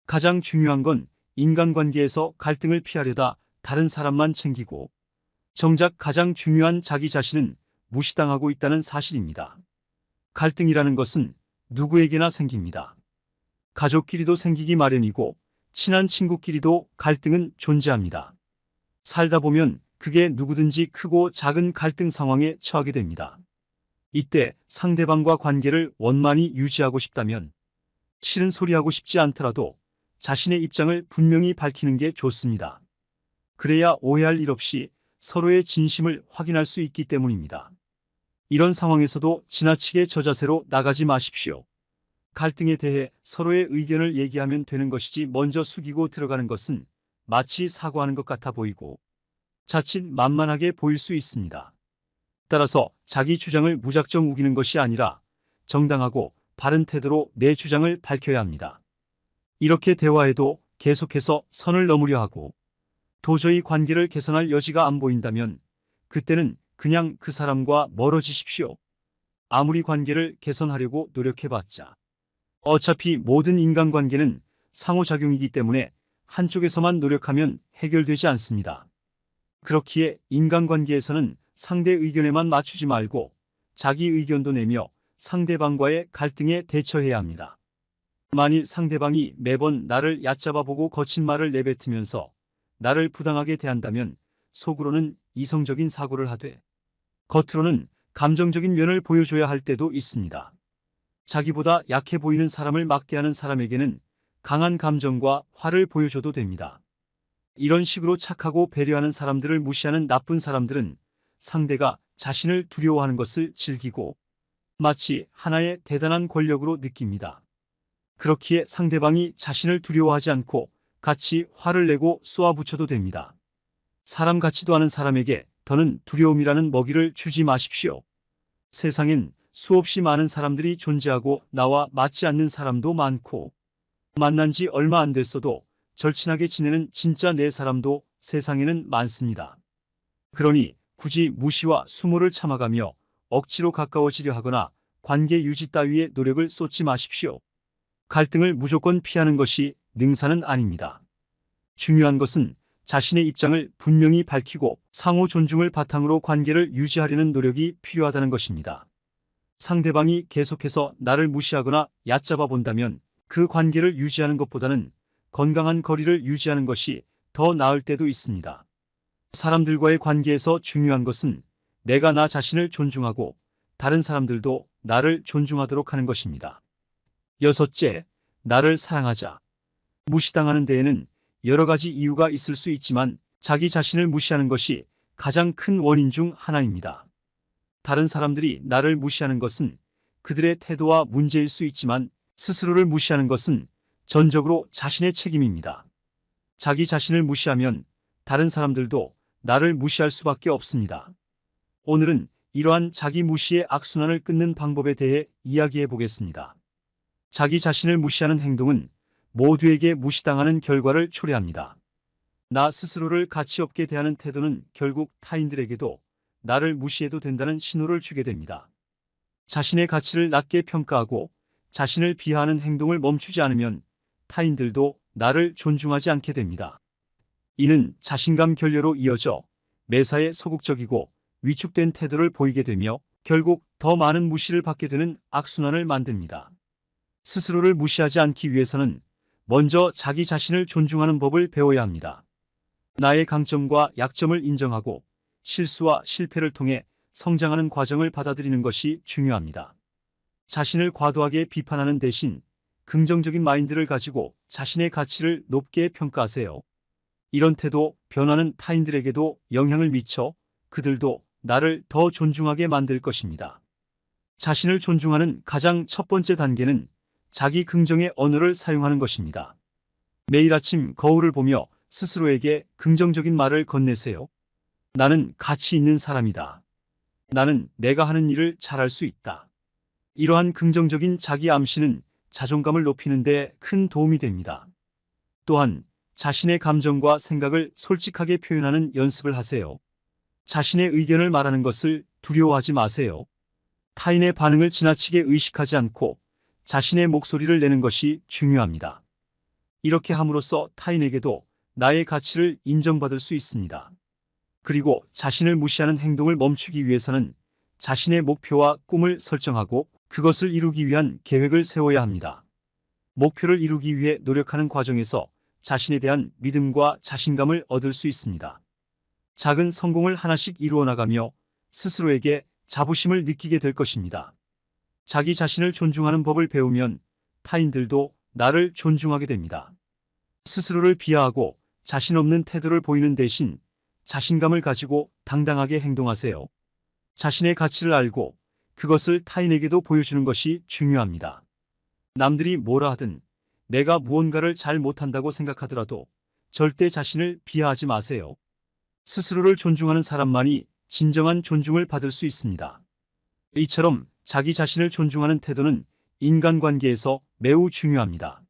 가장 중요한 건 인간관계에서 갈등을 피하려다 다른 사람만 챙기고 정작 가장 중요한 자기 자신은 무시당하고 있다는 사실입니다. 갈등이라는 것은 누구에게나 생깁니다. 가족끼리도 생기기 마련이고 친한 친구끼리도 갈등은 존재합니다. 살다 보면 그게 누구든지 크고 작은 갈등 상황에 처하게 됩니다. 이때 상대방과 관계를 원만히 유지하고 싶다면 싫은 소리 하고 싶지 않더라도 자신의 입장을 분명히 밝히는 게 좋습니다. 그래야 오해할 일 없이 서로의 진심을 확인할 수 있기 때문입니다. 이런 상황에서도 지나치게 저자세로 나가지 마십시오. 갈등에 대해 서로의 의견을 얘기하면 되는 것이지 먼저 숙이고 들어가는 것은 마치 사과하는 것 같아 보이고 자칫 만만하게 보일 수 있습니다. 따라서 자기 주장을 무작정 우기는 것이 아니라 정당하고 바른 태도로 내 주장을 밝혀야 합니다. 이렇게 대화해도 계속해서 선을 넘으려 하고 도저히 관계를 개선할 여지가 안 보인다면 그때는 그냥 그 사람과 멀어지십시오. 아무리 관계를 개선하려고 노력해봤자 어차피 모든 인간관계는 상호작용이기 때문에 한쪽에서만 노력하면 해결되지 않습니다. 그렇기에 인간관계에서는 상대 의견에만 맞추지 말고 자기 의견도 내며 상대방과의 갈등에 대처해야 합니다. 만일 상대방이 매번 나를 얕잡아보고 거친 말을 내뱉으면서 나를 부당하게 대한다면 속으로는 이성적인 사고를 하되 겉으로는 감정적인 면을 보여줘야 할 때도 있습니다. 자기보다 약해 보이는 사람을 막대하는 사람에게는 강한 감정과 화를 보여줘도 됩니다. 이런 식으로 착하고 배려하는 사람들을 무시하는 나쁜 사람들은 상대가 자신을 두려워하는 것을 즐기고 마치 하나의 대단한 권력으로 느낍니다. 그렇기에 상대방이 자신을 두려워하지 않고 같이 화를 내고 쏘아붙여도 됩니다. 사람 같지도 않은 사람에게 더는 두려움이라는 먹이를 주지 마십시오. 세상엔 수없이 많은 사람들이 존재하고 나와 맞지 않는 사람도 많고 만난 지 얼마 안 됐어도 절친하게 지내는 진짜 내 사람도 세상에는 많습니다. 그러니 굳이 무시와 수모를 참아가며 억지로 가까워지려 하거나 관계 유지 따위에 노력을 쏟지 마십시오. 갈등을 무조건 피하는 것이 능사는 아닙니다. 중요한 것은 자신의 입장을 분명히 밝히고 상호 존중을 바탕으로 관계를 유지하려는 노력이 필요하다는 것입니다. 상대방이 계속해서 나를 무시하거나 얕잡아 본다면 그 관계를 유지하는 것보다는 건강한 거리를 유지하는 것이 더 나을 때도 있습니다. 사람들과의 관계에서 중요한 것은 내가 나 자신을 존중하고 다른 사람들도 나를 존중하도록 하는 것입니다. 여섯째, 나를 사랑하자. 무시당하는 데에는 여러 가지 이유가 있을 수 있지만 자기 자신을 무시하는 것이 가장 큰 원인 중 하나입니다. 다른 사람들이 나를 무시하는 것은 그들의 태도와 문제일 수 있지만 스스로를 무시하는 것은 전적으로 자신의 책임입니다. 자기 자신을 무시하면 다른 사람들도 나를 무시할 수밖에 없습니다. 오늘은 이러한 자기 무시의 악순환을 끊는 방법에 대해 이야기해 보겠습니다. 자기 자신을 무시하는 행동은 모두에게 무시당하는 결과를 초래합니다. 나 스스로를 가치 없게 대하는 태도는 결국 타인들에게도 나를 무시해도 된다는 신호를 주게 됩니다. 자신의 가치를 낮게 평가하고 자신을 비하하는 행동을 멈추지 않으면 타인들도 나를 존중하지 않게 됩니다. 이는 자신감 결여로 이어져 매사에 소극적이고 위축된 태도를 보이게 되며 결국 더 많은 무시를 받게 되는 악순환을 만듭니다. 스스로를 무시하지 않기 위해서는 먼저 자기 자신을 존중하는 법을 배워야 합니다. 나의 강점과 약점을 인정하고 실수와 실패를 통해 성장하는 과정을 받아들이는 것이 중요합니다. 자신을 과도하게 비판하는 대신 긍정적인 마인드를 가지고 자신의 가치를 높게 평가하세요. 이런 태도, 변화는 타인들에게도 영향을 미쳐 그들도 나를 더 존중하게 만들 것입니다. 자신을 존중하는 가장 첫 번째 단계는 자기 긍정의 언어를 사용하는 것입니다. 매일 아침 거울을 보며 스스로에게 긍정적인 말을 건네세요. 나는 가치 있는 사람이다. 나는 내가 하는 일을 잘할 수 있다. 이러한 긍정적인 자기 암시는 자존감을 높이는 데 큰 도움이 됩니다. 또한 자신의 감정과 생각을 솔직하게 표현하는 연습을 하세요. 자신의 의견을 말하는 것을 두려워하지 마세요. 타인의 반응을 지나치게 의식하지 않고 자신의 목소리를 내는 것이 중요합니다. 이렇게 함으로써 타인에게도 나의 가치를 인정받을 수 있습니다. 그리고 자신을 무시하는 행동을 멈추기 위해서는 자신의 목표와 꿈을 설정하고 그것을 이루기 위한 계획을 세워야 합니다. 목표를 이루기 위해 노력하는 과정에서 자신에 대한 믿음과 자신감을 얻을 수 있습니다. 작은 성공을 하나씩 이루어 나가며 스스로에게 자부심을 느끼게 될 것입니다. 자기 자신을 존중하는 법을 배우면 타인들도 나를 존중하게 됩니다. 스스로를 비하하고 자신 없는 태도를 보이는 대신 자신감을 가지고 당당하게 행동하세요. 자신의 가치를 알고 그것을 타인에게도 보여주는 것이 중요합니다. 남들이 뭐라 하든 내가 무언가를 잘 못한다고 생각하더라도 절대 자신을 비하하지 마세요. 스스로를 존중하는 사람만이 진정한 존중을 받을 수 있습니다. 이처럼 자기 자신을 존중하는 태도는 인간관계에서 매우 중요합니다.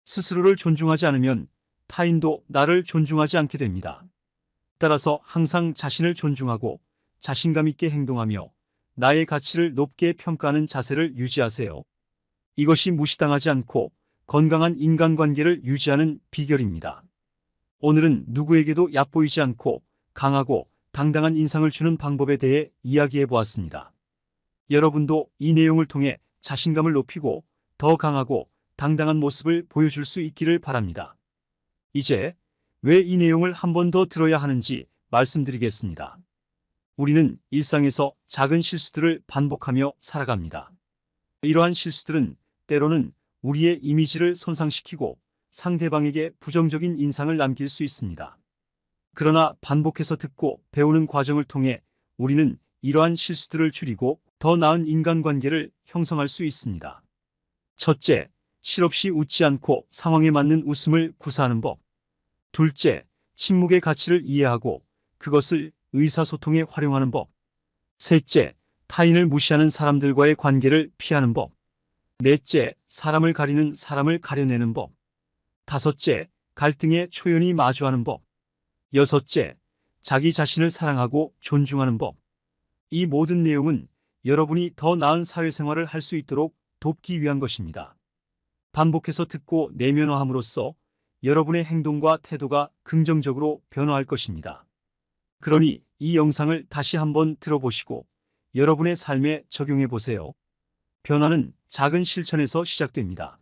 스스로를 존중하지 않으면 타인도 나를 존중하지 않게 됩니다. 따라서 항상 자신을 존중하고 자신감 있게 행동하며 나의 가치를 높게 평가하는 자세를 유지하세요. 이것이 무시당하지 않고 건강한 인간관계를 유지하는 비결입니다. 오늘은 누구에게도 얕보이지 않고 강하고 당당한 인상을 주는 방법에 대해 이야기해 보았습니다. 여러분도 이 내용을 통해 자신감을 높이고 더 강하고 당당한 모습을 보여줄 수 있기를 바랍니다. 이제 왜 이 내용을 한 번 더 들어야 하는지 말씀드리겠습니다. 우리는 일상에서 작은 실수들을 반복하며 살아갑니다. 이러한 실수들은 때로는 우리의 이미지를 손상시키고 상대방에게 부정적인 인상을 남길 수 있습니다. 그러나 반복해서 듣고 배우는 과정을 통해 우리는 이러한 실수들을 줄이고 더 나은 인간관계를 형성할 수 있습니다. 첫째, 실없이 웃지 않고 상황에 맞는 웃음을 구사하는 법. 둘째, 침묵의 가치를 이해하고 그것을 의사소통에 활용하는 법. 셋째, 타인을 무시하는 사람들과의 관계를 피하는 법. 넷째, 사람을 가리는 사람을 가려내는 법. 다섯째, 갈등에 초연히 마주하는 법. 여섯째, 자기 자신을 사랑하고 존중하는 법. 이 모든 내용은 여러분이 더 나은 사회생활을 할 수 있도록 돕기 위한 것입니다. 반복해서 듣고 내면화함으로써 여러분의 행동과 태도가 긍정적으로 변화할 것입니다. 그러니 이 영상을 다시 한번 들어보시고 여러분의 삶에 적용해 보세요. 변화는 작은 실천에서 시작됩니다.